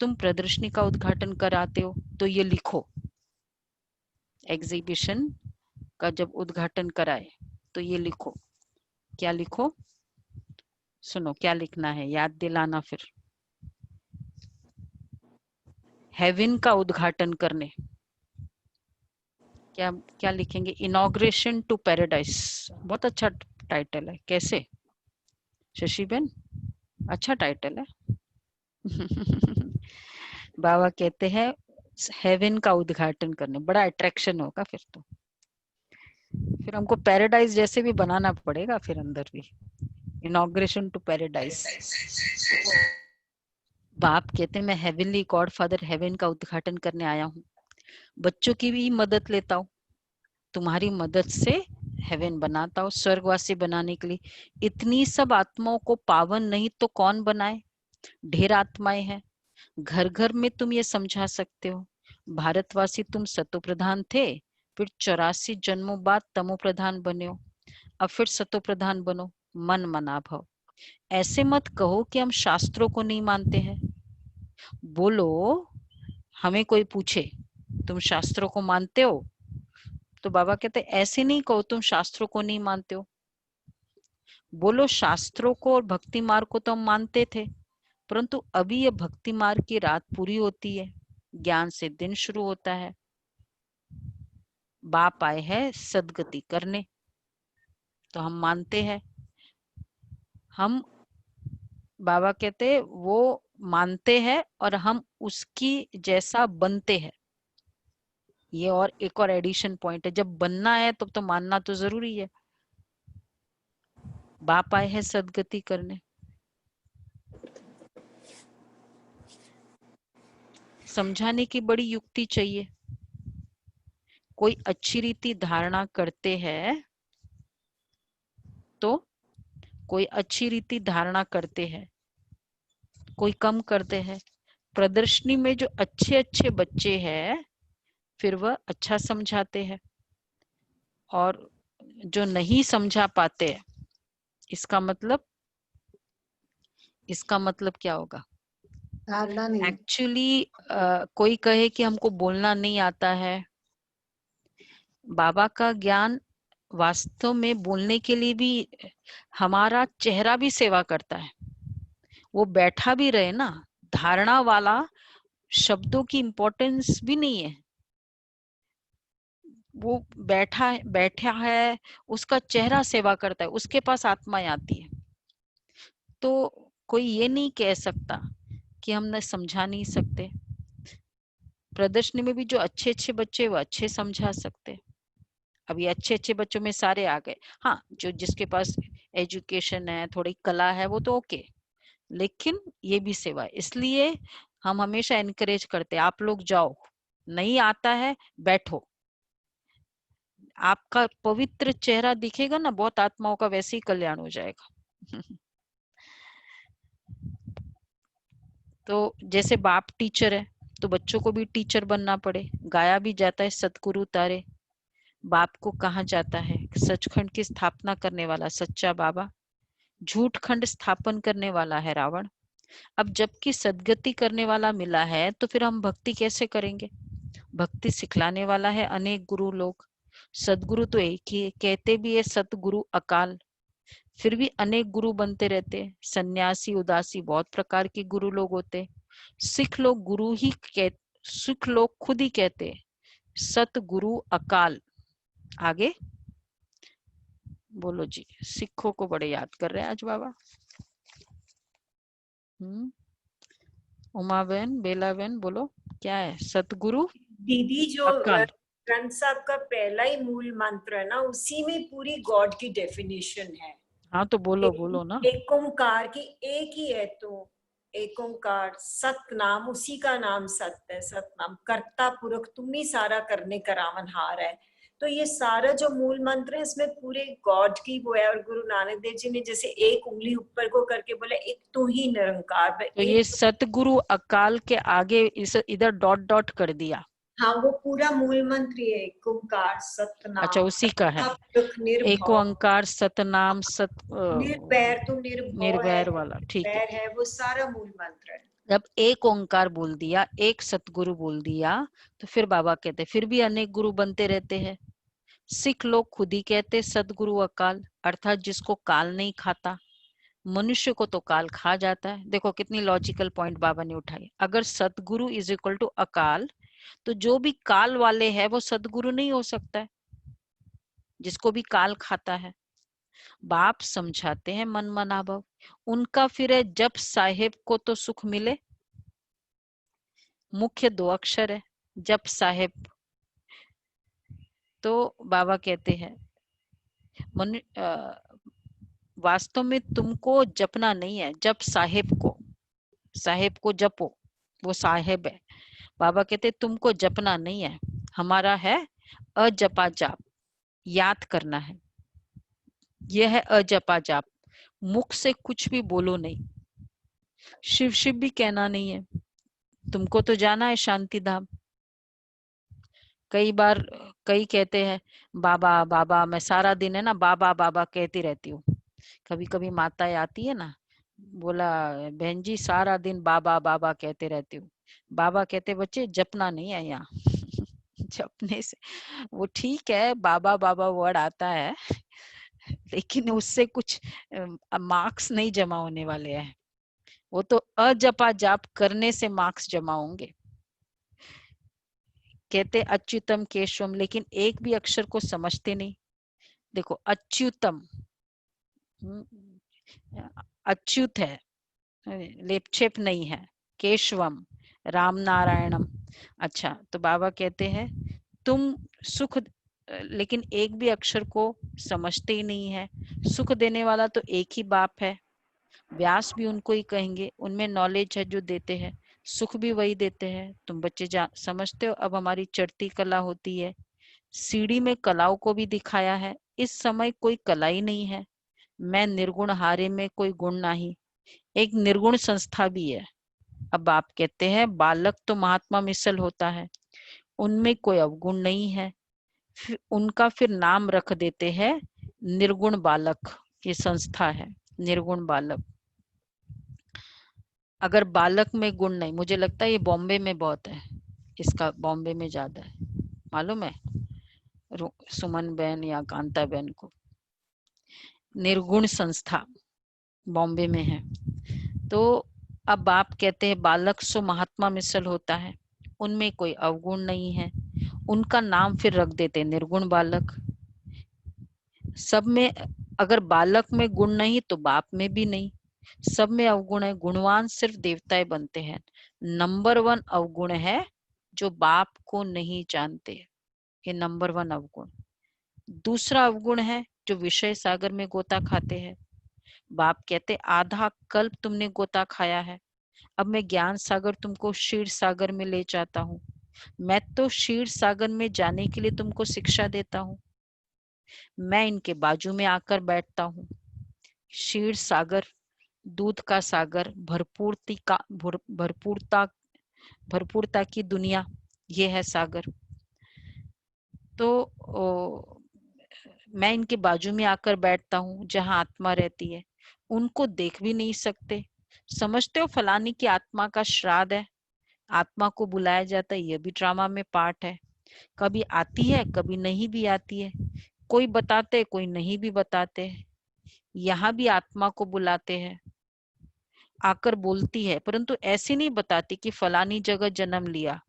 S1: तुम प्रदर्शनी का उद्घाटन कराते हो तो ये लिखो। एग्जीबिशन का जब उद्घाटन कराए तो ये लिखो। क्या लिखो? सुनो क्या लिखना है, याद दिलाना फिर। हेवन का उद्घाटन करने, क्या क्या लिखेंगे? Inauguration to paradise. बहुत अच्छा टाइटल है। कैसे शशि बेन? अच्छा टाइटल है। बाबा कहते हैं हेवन का उद्घाटन करने, बड़ा अट्रैक्शन होगा फिर तो। फिर हमको पैराडाइज जैसे भी बनाना पड़ेगा फिर अंदर भी। Inauguration to paradise. बाप कहते हैं मैं हेवनली गॉड फादर हेवन का उद्घाटन करने आया हूँ। बच्चों की भी मदद लेता हूँ, तुम्हारी मदद से हेवन बनाता हूँ, स्वर्गवासी बनाने के लिए। इतनी सब आत्माओं को पावन नहीं तो कौन बनाए? ढेर आत्माएं हैं। घर घर में तुम ये समझा सकते हो। भारतवासी तुम सतो प्रधान थे, फिर 84 जन्मों बाद तमो प्रधान बने हो, अब फिर सतो प्रधान बनो। मन मना भव। ऐसे मत कहो कि हम शास्त्रों को नहीं मानते हैं। बोलो हमें कोई पूछे तुम शास्त्रों को मानते हो, तो बाबा कहते ऐसे नहीं कहो तुम शास्त्रों को नहीं मानते हो। बोलो शास्त्रों को और भक्ति मार्ग को तो हम मानते थे, परंतु अभी ये भक्ति मार्ग की रात पूरी होती है, ज्ञान से दिन शुरू होता है। बाप आए हैं सदगति करने, तो हम मानते हैं। हम बाबा कहते वो मानते हैं और हम उसकी जैसा बनते हैं। ये और एक और एडिशन पॉइंट है, जब बनना है तब तो मानना तो जरूरी है। बाप आए हैं सदगति करने। समझाने की बड़ी युक्ति चाहिए। कोई अच्छी रीति धारणा करते हैं तो कोई अच्छी रीति धारणा करते हैं, कोई कम करते हैं। प्रदर्शनी में जो अच्छे अच्छे बच्चे हैं फिर वह अच्छा समझाते हैं, और जो नहीं समझा पाते इसका मतलब क्या होगा?
S6: धारणा नहीं।
S1: एक्चुअली कोई कहे कि हमको बोलना नहीं आता है, बाबा का ज्ञान वास्तव में बोलने के लिए भी हमारा चेहरा भी सेवा करता है। वो बैठा भी रहे ना, धारणा वाला शब्दों की इंपॉर्टेंस भी नहीं है, वो बैठा है, उसका चेहरा सेवा करता है, उसके पास आत्माएं आती है। तो कोई ये नहीं कह सकता कि हम न समझा नहीं सकते। प्रदर्शनी में भी जो अच्छे अच्छे बच्चे वो अच्छे समझा सकते। अब ये अच्छे अच्छे बच्चों में सारे आ गए, हाँ जो जिसके पास एजुकेशन है, थोड़ी कला है, वो तो ओके, लेकिन ये भी सेवा है। इसलिए हम हमेशा एनकरेज करते, आप लोग जाओ, नहीं आता है बैठो, आपका पवित्र चेहरा दिखेगा ना, बहुत आत्माओं का वैसे ही कल्याण हो जाएगा। तो जैसे बाप टीचर है तो बच्चों को भी टीचर बनना पड़े। गाया भी जाता है सतगुरु तारे, बाप को कहा जाता है सचखंड की स्थापना करने वाला सच्चा बाबा, झूठ खंड स्थापन करने वाला है रावण। अब जबकि सदगति करने वाला मिला है तो फिर हम भक्ति कैसे करेंगे? भक्ति सिखलाने वाला है अनेक गुरु लोग, सदगुरु तो एक ही है, कहते भी है सतगुरु अकाल, फिर भी अनेक गुरु बनते रहते। सन्यासी उदासी बहुत प्रकार के गुरु लोग होते। सिख लोग खुद ही कहते सतगुरु अकाल। आगे बोलो जी, सिखों को बड़े याद कर रहे हैं आज बाबा। उमा बहन, बेला बहन, बोलो क्या है सतगुरु
S8: दीदी जो
S1: अकाल।
S8: ग्रंथ साहब का पहला ही मूल मंत्र है ना, उसी में पूरी गॉड की डेफिनेशन है।
S1: हाँ तो बोलो ना।
S8: एक ओंकार की एक ही है, तो एक ओंकार सत नाम, उसी का नाम सत्य है, सत नाम कर्ता पुरख, तुम ही सारा करने का रावणहार है। तो ये सारा जो मूल मंत्र है इसमें पूरे गॉड की वो है। और गुरु नानक देव जी ने जैसे एक उंगली ऊपर को करके बोला एक तू ही निरंकार।
S1: तो ये सतगुरु अकाल के आगे इधर डॉट डॉट कर दिया।
S8: हाँ वो पूरा मूल मंत्र है एक ओंकार सतनाम।
S1: अच्छा उसी का है, एक ओंकार सतनाम सत
S8: निर्वैर, तो
S1: निर्वैर वाला, ठीक
S8: है, वो सारा मूल मंत्र है।
S1: जब एक ओंकार बोल दिया, एक सतगुरु बोल दिया, तो फिर बाबा कहते फिर भी अनेक गुरु बनते रहते हैं। सिख लोग खुद ही कहते सतगुरु अकाल, अर्थात जिसको काल नहीं खाता। मनुष्य को तो काल खा जाता है। देखो कितनी लॉजिकल पॉइंट बाबा ने उठाई। अगर सतगुरु इज इक्वल टू अकाल, तो जो भी काल वाले हैं वो सतगुरु नहीं हो सकता है, जिसको भी काल खाता है। बाप समझाते हैं मन मनाभव, उनका फिर है जब साहेब को तो सुख मिले। मुख्य 2 अक्षर है जब साहेब। तो बाबा कहते हैं वास्तव में तुमको जपना नहीं है, जब साहेब को जपो, वो साहेब है। बाबा कहते तुमको जपना नहीं है, हमारा है अजपा जाप, याद करना है। यह है अजपा जाप, मुख से कुछ भी बोलो नहीं, शिव शिव भी कहना नहीं है। तुमको तो जाना है शांति धाम। कई बार कई कहते हैं बाबा बाबा, मैं सारा दिन है ना बाबा बाबा कहती रहती हूँ। कभी कभी माताएं आती है ना, बोला बहन जी सारा दिन बाबा बाबा कहते रहती हूँ। बाबा कहते बच्चे जपना नहीं है यहाँ। जपने से वो ठीक है, बाबा बाबा वर्ड आता है, लेकिन उससे कुछ मार्क्स नहीं जमा होने वाले हैं। वो तो अजपा जाप करने से मार्क्स जमा होंगे। कहते अच्युतम केशवम, लेकिन एक भी अक्षर को समझते नहीं। देखो अच्युतम अच्युत है, लेपछेप नहीं है। केशवम राम नारायणम। अच्छा तो बाबा कहते हैं तुम सुख, लेकिन एक भी अक्षर को समझते ही नहीं है। सुख देने वाला तो एक ही बाप है, व्यास भी उनको ही कहेंगे, उनमें नॉलेज है जो देते हैं, सुख भी वही देते हैं। तुम बच्चे समझते हो। अब हमारी चढ़ती कला होती है, सीढ़ी में कलाओं को भी दिखाया है, इस समय कोई कला ही नहीं है। मैं निर्गुण हारे में कोई गुण नहीं, एक निर्गुण संस्था भी है। अब आप कहते हैं बालक तो महात्मा मिसल होता है, उनमें कोई अवगुण नहीं है, उनका फिर नाम रख देते हैं निर्गुण बालक। ये संस्था है निर्गुण बालक। अगर बालक में गुण नहीं, मुझे लगता है ये बॉम्बे में बहुत है, इसका बॉम्बे में ज्यादा है, मालूम है सुमन बहन या कांता बहन को। निर्गुण संस्था बॉम्बे में है। तो अब आप कहते हैं बालक सो महात्मा मिसल होता है, उनमें कोई अवगुण नहीं है, उनका नाम फिर रख देते हैं निर्गुण बालक। सब में अगर बालक में गुण नहीं तो बाप में भी नहीं, सब में अवगुण है। गुणवान सिर्फ देवताएं बनते हैं। नंबर 1 अवगुण है जो बाप को नहीं जानते, ये नंबर 1 अवगुण। दूसरा अवगुण है जो विषय सागर में गोता खाते हैं। बाप कहते आधा कल्प तुमने गोता खाया है, अब मैं ज्ञान सागर तुमको क्षीर सागर में ले जाता हूँ। मैं तो क्षीर सागर में जाने के लिए तुमको शिक्षा देता हूँ, मैं इनके बाजू में आकर बैठता हूँ। क्षीर सागर, दूध का सागर, भरपूरता की दुनिया, ये है सागर। तो मैं इनके बाजू में आकर बैठता हूँ जहाँ आत्मा रहती है, उनको देख भी नहीं सकते। समझते हो फलानी की आत्मा का श्राद्ध है, आत्मा को बुलाया जाता है, ये भी ड्रामा में पार्ट है। कभी आती है कभी नहीं भी आती है, कोई बताते कोई नहीं भी बताते। यहाँ भी आत्मा को बुलाते हैं, आकर बोलती है, परंतु ऐसे नहीं बताती कि फलानी जगह जन्म लिया,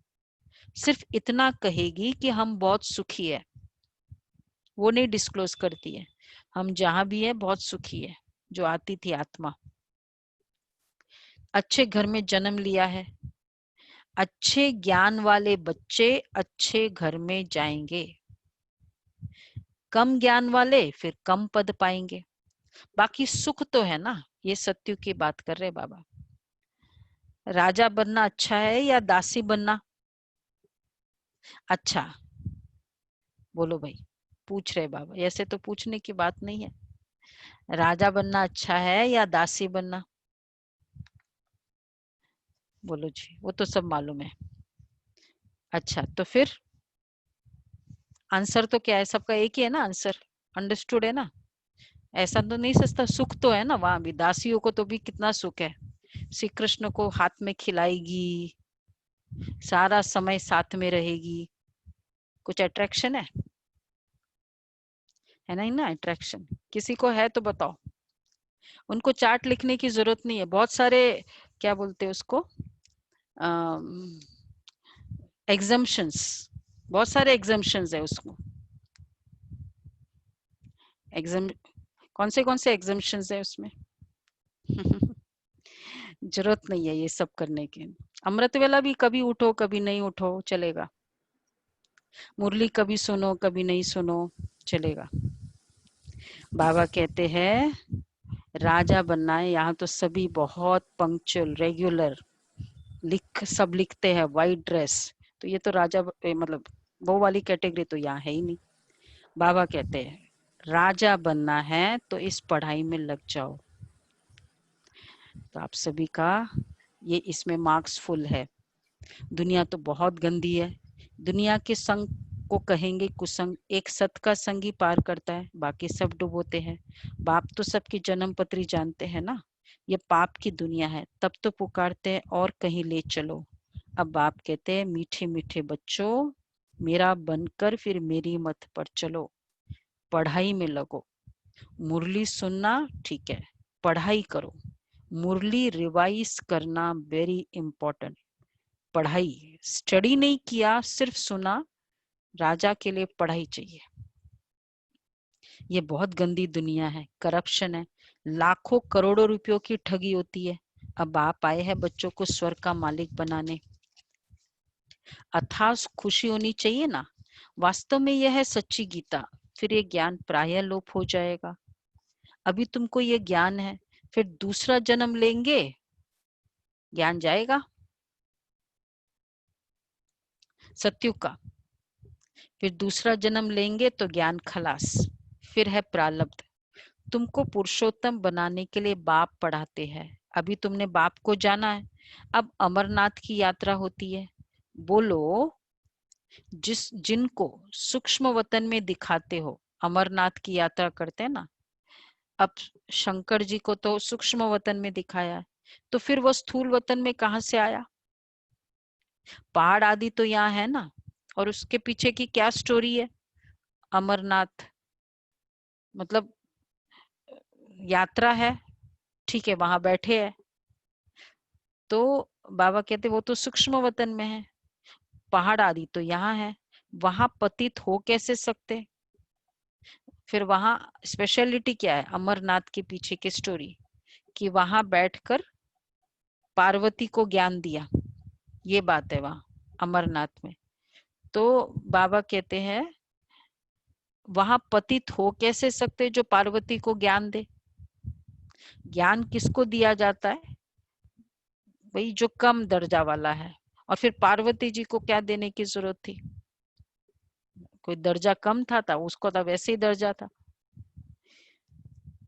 S1: सिर्फ इतना कहेगी कि हम बहुत सुखी है, वो नहीं डिस्क्लोज करती है हम जहां भी है बहुत सुखी है। जो आती थी आत्मा, अच्छे घर में जन्म लिया है, अच्छे ज्ञान वाले बच्चे अच्छे घर में जाएंगे, कम ज्ञान वाले फिर कम पद पाएंगे। बाकी सुख तो है ना, ये सत्य की बात कर रहे बाबा। राजा बनना अच्छा है या दासी बनना अच्छा? बोलो भाई, पूछ रहे बाबा, ऐसे तो पूछने की बात नहीं है। राजा बनना अच्छा है या दासी बनना? बोलो जी, वो तो सब मालूम है। अच्छा तो फिर आंसर तो क्या है, सबका एक ही है ना आंसर, अंडरस्टूड है ना? ऐसा तो नहीं सस्ता, सुख तो है ना वहां भी, दासियों को तो भी कितना सुख है। श्री कृष्ण को हाथ में खिलाएगी, सारा समय साथ में रहेगी, कुछ अट्रैक्शन है नहीं ना? अट्रैक्शन किसी को है तो बताओ। उनको चार्ट लिखने की जरूरत नहीं है, बहुत सारे क्या बोलते हैं उसको, एग्जम्पशंस, बहुत सारे एग्जम्पशंस है उसको। एग्जाम कौन से एग्जम्पशंस है उसमें? जरूरत नहीं है ये सब करने की। अमृत वेला भी कभी उठो कभी नहीं उठो चलेगा, मुरली कभी सुनो कभी नहीं सुनो चलेगा। बाबा कहते हैं राजा बनना है, यहाँ तो सभी बहुत पंक्चुअल रेगुलर, सब लिखते हैं व्हाइट ड्रेस, तो ये तो राजा मतलब वो वाली कैटेगरी तो यहाँ है ही नहीं। बाबा कहते हैं राजा बनना है तो इस पढ़ाई में लग जाओ। तो आप सभी का ये इसमें मार्क्स फुल है। दुनिया तो बहुत गंदी है, दुनिया के संग को कहेंगे कुसंग, एक सत का संगी पार करता है, बाकी सब डुबोते हैं। बाप तो सबकी जन्म पत्री जानते हैं ना, ये पाप की दुनिया है, तब तो पुकारते हैं और कहीं ले चलो। अब बाप कहते हैं मीठे मीठे बच्चों, मेरा बनकर फिर मेरी मत पर चलो, पढ़ाई में लगो। मुरली सुनना ठीक है, पढ़ाई करो, मुरली रिवाइज करना वेरी इंपॉर्टेंट। पढ़ाई, स्टडी नहीं किया सिर्फ सुना, राजा के लिए पढ़ाई चाहिए। ये बहुत गंदी दुनिया है, करप्शन है, लाखों करोड़ों रुपयों की ठगी होती है। अब आप आए हैं बच्चों को स्वर्ग का मालिक बनाने, अथाह खुशी होनी चाहिए ना। वास्तव में यह है सच्ची गीता, फिर ये ज्ञान प्रायः लोप हो जाएगा। अभी तुमको ये ज्ञान है, फिर दूसरा जन्म लेंगे ज्ञान जाएगा सत्युग का। फिर दूसरा जन्म लेंगे तो ज्ञान खलास, फिर है प्रारब्ध। तुमको पुरुषोत्तम बनाने के लिए बाप पढ़ाते हैं। अभी तुमने बाप को जाना है, अब अमरनाथ की यात्रा होती है। बोलो, जिनको सूक्ष्म वतन में दिखाते हो, अमरनाथ की यात्रा करते हैं ना, अब शंकर जी को तो सूक्ष्म वतन में दिखाया है, तो फिर वो स्थूल वतन में कहां से आया? पहाड़ आदि तो यहाँ है ना, और उसके पीछे की क्या स्टोरी है? अमरनाथ मतलब यात्रा है, ठीक है, वहां बैठे हैं। तो बाबा कहते वो तो सूक्ष्म वतन में है, पहाड़ आदि तो यहाँ है, वहां पतित हो कैसे सकते? फिर वहां स्पेशलिटी क्या है अमरनाथ के पीछे की स्टोरी, कि वहां बैठकर पार्वती को ज्ञान दिया, ये बात है वहां अमरनाथ में। तो बाबा कहते हैं वहां पतित हो कैसे सकते जो पार्वती को ज्ञान दे? ज्ञान किसको दिया जाता है? वही जो कम दर्जा वाला है। और फिर पार्वती जी को क्या देने की जरूरत थी? कोई दर्जा कम था उसको तो वैसे ही दर्जा था।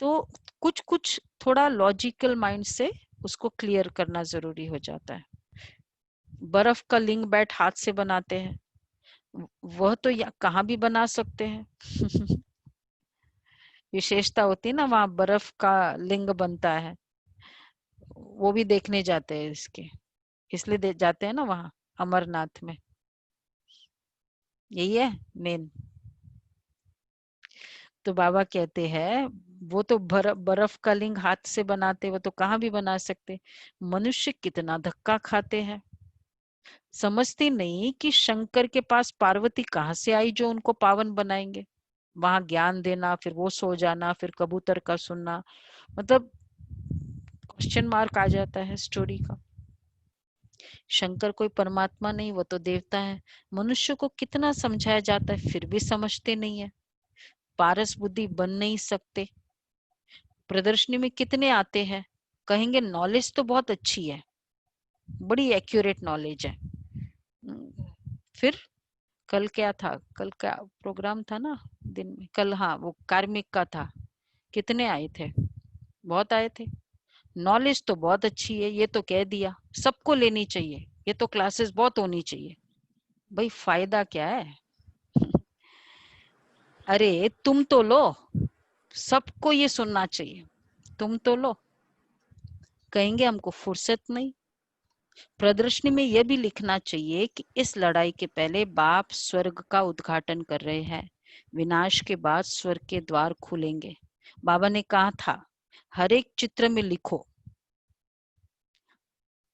S1: तो कुछ कुछ थोड़ा लॉजिकल माइंड से उसको क्लियर करना जरूरी हो जाता है। बर्फ का लिंग बैठ हाथ से बनाते हैं, वह तो कहाँ भी बना सकते हैं। विशेषता होती है ना, वहां बर्फ का लिंग बनता है, वो भी देखने जाते हैं इसके, इसलिए जाते हैं ना वहां अमरनाथ में। यही है मेन। तो बाबा कहते हैं वो तो बर्फ का लिंग हाथ से बनाते, वो तो कहाँ भी बना सकते। मनुष्य कितना धक्का खाते हैं, समझते नहीं कि शंकर के पास पार्वती कहाँ से आई जो उनको पावन बनाएंगे। वहां ज्ञान देना, फिर वो सो जाना, फिर कबूतर का सुनना, मतलब क्वेश्चन मार्क आ जाता है स्टोरी का। शंकर कोई परमात्मा नहीं, वो तो देवता है। मनुष्य को कितना समझाया जाता है फिर भी समझते नहीं है, पारस बुद्धि बन नहीं सकते। प्रदर्शनी में कितने आते हैं, कहेंगे नॉलेज तो बहुत अच्छी है, बड़ी एक्यूरेट नॉलेज है। फिर कल क्या था, कल का प्रोग्राम था ना दिन में, कल हाँ वो कार्मिक का था, कितने आए थे? बहुत आए थे। नॉलेज तो बहुत अच्छी है, ये तो कह दिया, सबको लेनी चाहिए, ये तो क्लासेस बहुत होनी चाहिए। भाई फायदा क्या है? अरे तुम तो लो, सबको ये सुनना चाहिए, तुम तो लो। कहेंगे हमको फुर्सत नहीं। प्रदर्शनी में यह भी लिखना चाहिए कि इस लड़ाई के पहले बाप स्वर्ग का उद्घाटन कर रहे हैं, विनाश के बाद स्वर्ग के द्वार खुलेंगे। बाबा ने कहा था हर एक चित्र में लिखो,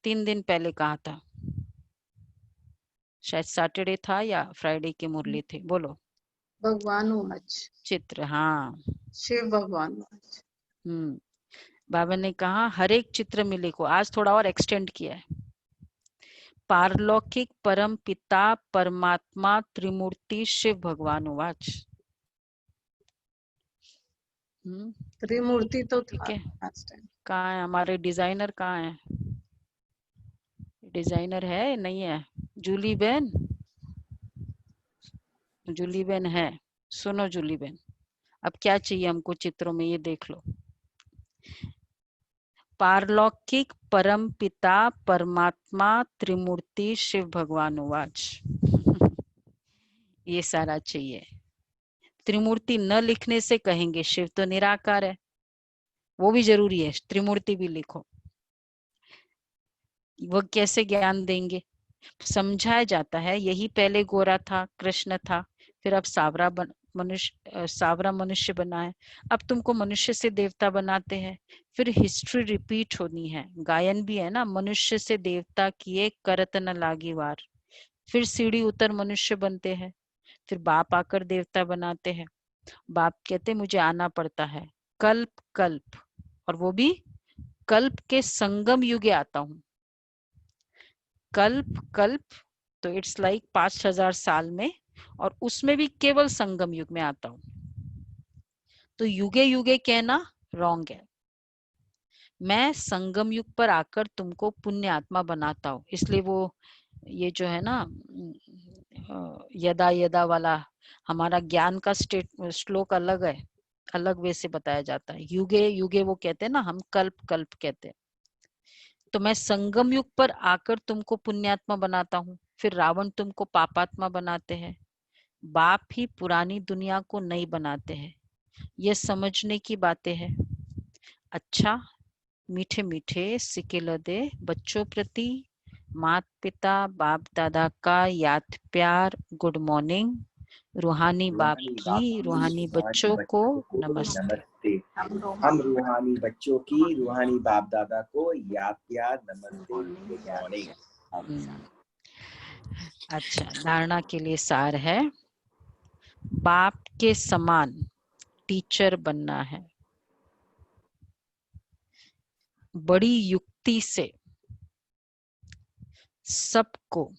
S1: 3 दिन पहले कहा था, शायद सैटरडे था या फ्राइडे के मुरली थे, बोलो।
S6: भगवान वाच,
S1: चित्र, हाँ
S6: शिव भगवान वाच।
S1: बाबा ने कहा हर एक चित्र में लिखो, आज थोड़ा और एक्सटेंड किया है। पारलौकिक परम पिता परमात्मा त्रिमूर्ति शिव भगवान वाच।
S6: त्रिमूर्ति तो
S1: ठीक
S6: था
S1: है।
S6: Last time.
S1: कहाँ है हमारे डिजाइनर, कहाँ है डिजाइनर? है नहीं है? जूली बहन, जूली बहन है? सुनो जूली बहन, अब क्या चाहिए हमको चित्रों में, ये देख लो। पारलौकिक परम पिता परमात्मा त्रिमूर्ति शिव भगवान वाच। ये सारा चाहिए। त्रिमूर्ति न लिखने से कहेंगे शिव तो निराकार है, वो भी जरूरी है, त्रिमूर्ति भी लिखो। वो कैसे ज्ञान देंगे? समझाया जाता है यही पहले गोरा था, कृष्ण था, फिर अब सावरा मनुष्य बना है, अब तुमको मनुष्य से देवता बनाते हैं। फिर हिस्ट्री रिपीट होनी है, गायन भी है ना, मनुष्य से देवता किए करत न लागी वार। फिर सीढ़ी उतर मनुष्य बनते हैं, फिर बाप आकर देवता बनाते हैं। बाप कहते मुझे आना पड़ता है कल्प कल्प, और वो भी कल्प के संगम युगे आता हूँ। कल्प कल्प तो इट्स लाइक 5000 साल में, और उसमें भी केवल संगम युग में आता हूँ। तो युगे युगे कहना रॉन्ग है। मैं संगम युग पर आकर तुमको पुण्य आत्मा बनाता हूँ, इसलिए वो ये जो है ना यदा यदा वाला हमारा ज्ञान का श्लोक अलग है, अलग वे से बताया जाता है। युगे युगे वो कहते हैं ना, हम कल्प कल्प कहते हैं। तो मैं संगम युग पर आकर तुमको पुण्यात्मा बनाता हूँ, फिर रावण तुमको पापात्मा बनाते हैं। बाप ही पुरानी दुनिया को नई बनाते हैं, ये समझने की बातें हैं। अच्छा, मीठे मीठे सिके लदे बच्चों प्रति माता पिता बाप दादा का याद प्यार, गुड मॉर्निंग। रूहानी बाप की रूहानी बच्चों को नमस्ते।
S10: हम रूहानी बच्चों की रूहानी बाप दादा को याद प्यार नमस्ते, गुड मॉर्निंग।
S1: अच्छा, धारणा के लिए सार है, बाप के समान टीचर बनना है। बड़ी युक्ति से सबको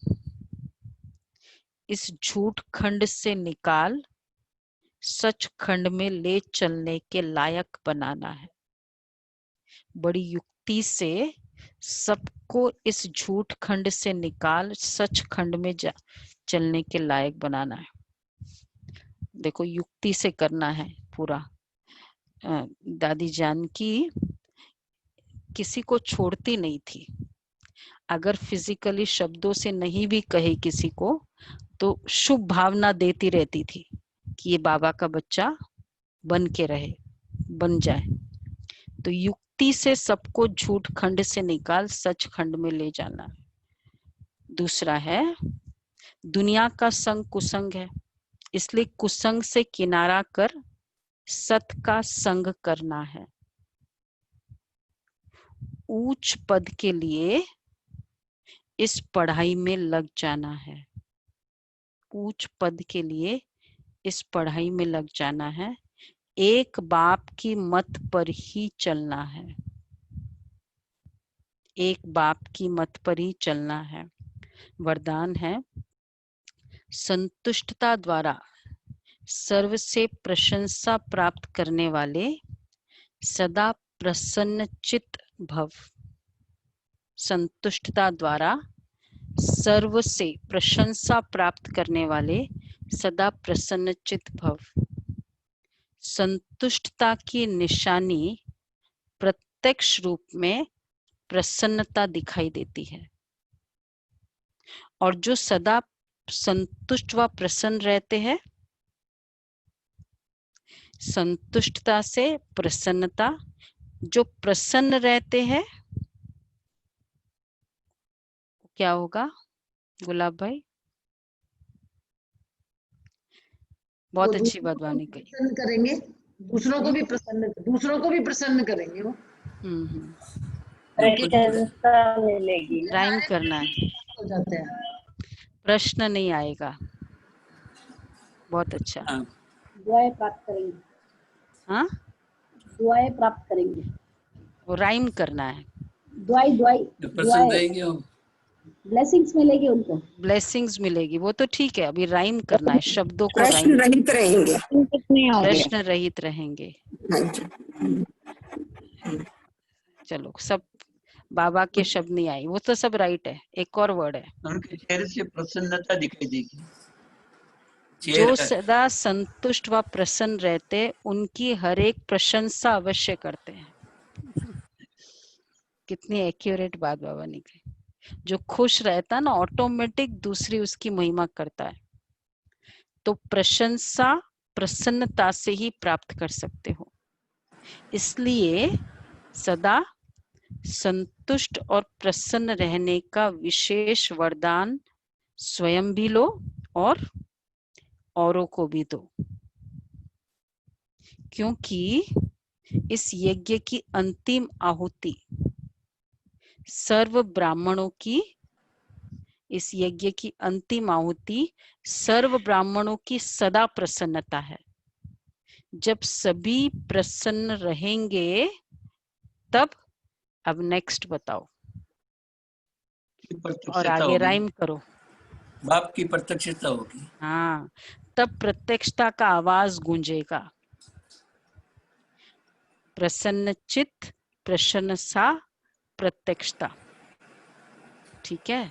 S1: इस झूठ खंड से निकाल सच खंड में ले चलने के लायक बनाना है। बड़ी युक्ति से सबको इस झूठ खंड से निकाल सच खंड में चलने के लायक बनाना है। देखो, युक्ति से करना है पूरा। दादी जान की किसी को छोड़ती नहीं थी। अगर फिजिकली शब्दों से नहीं भी कहे किसी को, तो शुभ भावना देती रहती थी कि ये बाबा का बच्चा बन के रहे, बन जाए। तो युक्ति से सबको झूठ खंड से निकाल सच खंड में ले जाना। दूसरा है, दुनिया का संग कुसंग है, इसलिए कुसंग से किनारा कर सत का संग करना है। उच्च पद के लिए इस पढ़ाई में लग जाना है। उच्च पद के लिए इस पढ़ाई में लग जाना है। एक बाप की मत पर ही चलना है। एक बाप की मत पर ही चलना है। वरदान है, संतुष्टता द्वारा सर्व से प्रशंसा प्राप्त करने वाले सदा प्रसन्नचित भव। संतुष्टता द्वारा सर्व से प्रशंसा प्राप्त करने वाले सदा प्रसन्नचित भव। संतुष्टता की निशानी प्रत्यक्ष रूप में प्रसन्नता दिखाई देती है, और जो सदा संतुष्ट व प्रसन्न रहते हैं, संतुष्टता से प्रसन्नता, जो प्रसन्न रहते हैं क्या होगा गुलाब भाई? बहुत अच्छी बात वानी कही।
S7: प्रसन्न करेंगे, दूसरों को भी प्रसन्न करेंगे वो।
S4: प्रशंसा मिलेगी।
S1: राइम करना है,
S7: हो जाते हैं।
S1: प्रश्न नहीं आएगा। बहुत अच्छा।
S11: दुआएं प्राप्त करेंगे।
S1: हाँ,
S11: दुआएं प्राप्त करेंगे।
S1: वो राइम करना है।
S11: दुआएं ब्लेसिंग्स मिलेगी उनको।
S1: ब्लेसिंग्स मिलेगी, वो तो ठीक है। अभी राइम करना है, शब्दों को
S12: प्रश्न रहित रहेंगे।
S1: प्रश्न रहित रहेंगे। चलो, सब बाबा के शब्द नहीं आई, वो तो सब राइट है। एक और वर्ड है,
S5: उनके चेहरे से प्रसन्नता दिखाई देगी।
S1: जो सदा संतुष्ट व प्रसन्न रहते, उनकी हर एक प्रशंसा अवश्य करते हैं। कितनी एक्यूरेट बात बाबा ने कही। जो खुश रहता ना, ऑटोमेटिक दूसरी उसकी महिमा करता है। तो प्रशंसा प्रसन्नता से ही प्राप्त कर सकते हो। इसलिए सदा संतुष्ट और प्रसन्न रहने का विशेष वरदान स्वयं भी लो और औरों को भी दो, क्योंकि इस यज्ञ की अंतिम आहुति सर्व ब्राह्मणों की, इस यज्ञ की अंतिम आहुति सर्व ब्राह्मणों की सदा प्रसन्नता है। जब सभी प्रसन्न रहेंगे तब, अब नेक्स्ट बताओ और आगे राइम करो।
S5: बाप की प्रत्यक्षता होगी।
S1: हाँ, तब प्रत्यक्षता का आवाज गूंजेगा। प्रसन्न चित्त, प्रसन्नता, प्रत्यक्षता। ठीक है।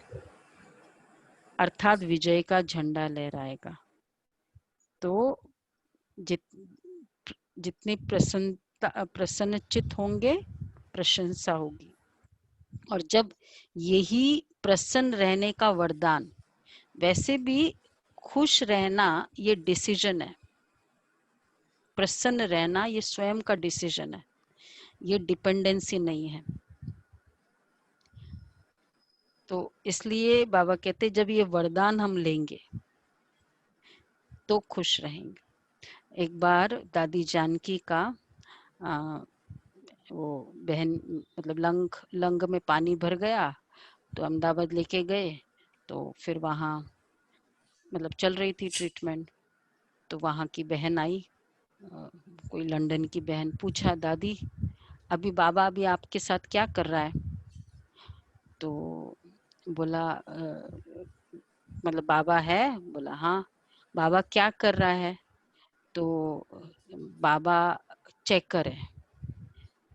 S1: अर्थात विजय का झंडा लहराएगा। तो जितने प्रसन्नचित होंगे प्रशंसा होगी। और जब यही प्रसन्न रहने का वरदान, वैसे भी खुश रहना ये डिसीजन है, प्रसन्न रहना ये स्वयं का डिसीजन है, ये डिपेंडेंसी नहीं है। तो इसलिए बाबा कहते जब ये वरदान हम लेंगे तो खुश रहेंगे। एक बार दादी जानकी का वो बहन मतलब लंग में पानी भर गया, तो अहमदाबाद लेके गए। तो फिर वहाँ मतलब चल रही थी ट्रीटमेंट, तो वहाँ की बहन आई, कोई लंदन की बहन, पूछा दादी अभी बाबा अभी आपके साथ क्या कर रहा है? तो बोला मतलब बाबा है? बोला हाँ। बाबा क्या कर रहा है? तो बाबा चेकर है।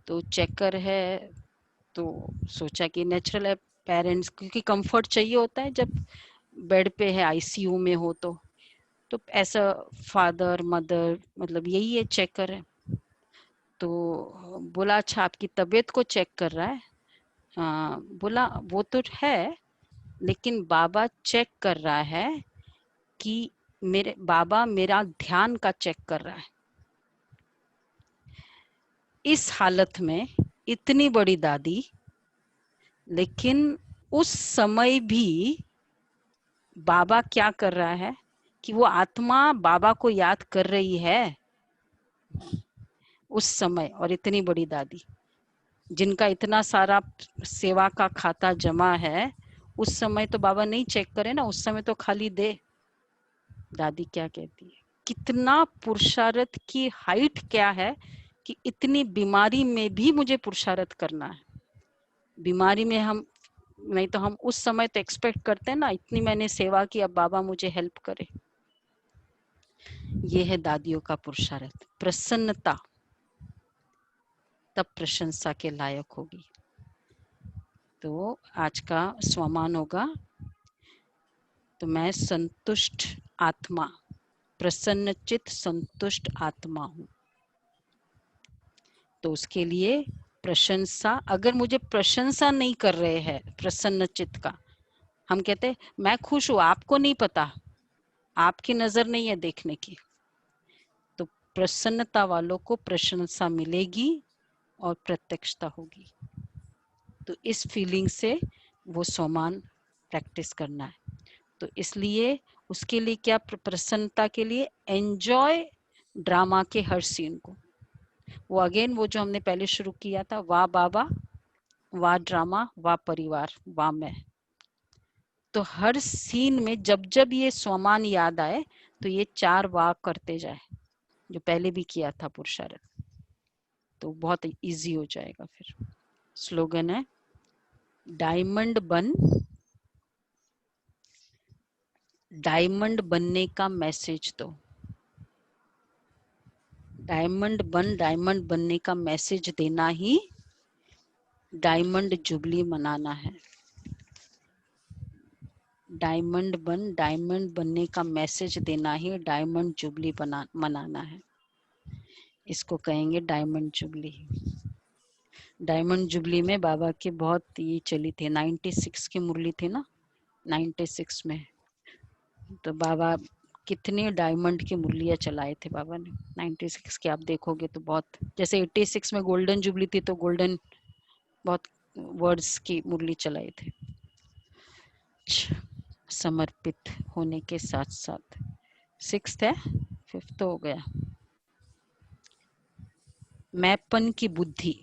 S1: तो चेकर है तो सोचा कि नेचुरल है, पेरेंट्स क्योंकि कंफर्ट चाहिए होता है जब बेड पे है, आईसीयू में हो तो ऐसा फादर मदर मतलब यही है, चेकर है। तो बोला अच्छा आपकी तबीयत को चेक कर रहा है? बोला वो तो है, लेकिन बाबा चेक कर रहा है कि बाबा मेरा ध्यान का चेक कर रहा है। इस हालत में इतनी बड़ी दादी, लेकिन उस समय भी बाबा क्या कर रहा है कि वो आत्मा बाबा को याद कर रही है उस समय। और इतनी बड़ी दादी जिनका इतना सारा सेवा का खाता जमा है, उस समय तो बाबा नहीं चेक करे ना, उस समय तो खाली दे। दादी क्या कहती है, कितना पुरुषार्थ की हाइट क्या है कि इतनी बीमारी में भी मुझे पुरुषार्थ करना है। बीमारी में हम नहीं तो हम उस समय तो एक्सपेक्ट करते हैं ना, इतनी मैंने सेवा की अब बाबा मुझे हेल्प करे। ये है दादियों का पुरुषार्थ। प्रसन्नता तब प्रशंसा के लायक होगी। तो आज का स्वमान होगा, तो मैं संतुष्ट आत्मा, प्रसन्नचित संतुष्ट आत्मा हूं। तो उसके लिए प्रशंसा, अगर मुझे प्रशंसा नहीं कर रहे हैं प्रसन्नचित का, हम कहते मैं खुश हूं, आपको नहीं पता, आपकी नजर नहीं है देखने की। तो प्रसन्नता वालों को प्रशंसा मिलेगी और प्रत्यक्षता होगी। तो इस फीलिंग से वो सोमान प्रैक्टिस करना है। तो इसलिए उसके लिए क्या, प्रसन्नता के लिए एंजॉय ड्रामा के हर सीन को। वो अगेन वो जो हमने पहले शुरू किया था, वाह बाबा, वाह ड्रामा, वाह परिवार, वाह मैं। तो हर सीन में जब जब ये स्वमान याद आए तो ये 4 वाह करते जाए, जो पहले भी किया था पुरुषार्थ, तो बहुत इजी हो जाएगा। फिर स्लोगन है, डायमंड बनने का मैसेज दो। डायमंड बनने का मैसेज देना ही डायमंड जुबली मनाना है। डायमंड बनने का मैसेज देना ही डायमंड जुबली मनाना है। इसको कहेंगे डायमंड जुबली। डायमंड जुबली में बाबा की बहुत ये चली थी, 96 की मुरली थी ना, 96 में। तो बाबा कितने डायमंड की मुरलियां चलाए थे बाबा ने 96 की। आप देखोगे तो बहुत, जैसे 86 में गोल्डन जुबली थी तो गोल्डन बहुत वर्ड्स की मुरली चलाई थी। समर्पित होने के साथ साथ 6th है, 5th तो हो गया। मैंपन की बुद्धि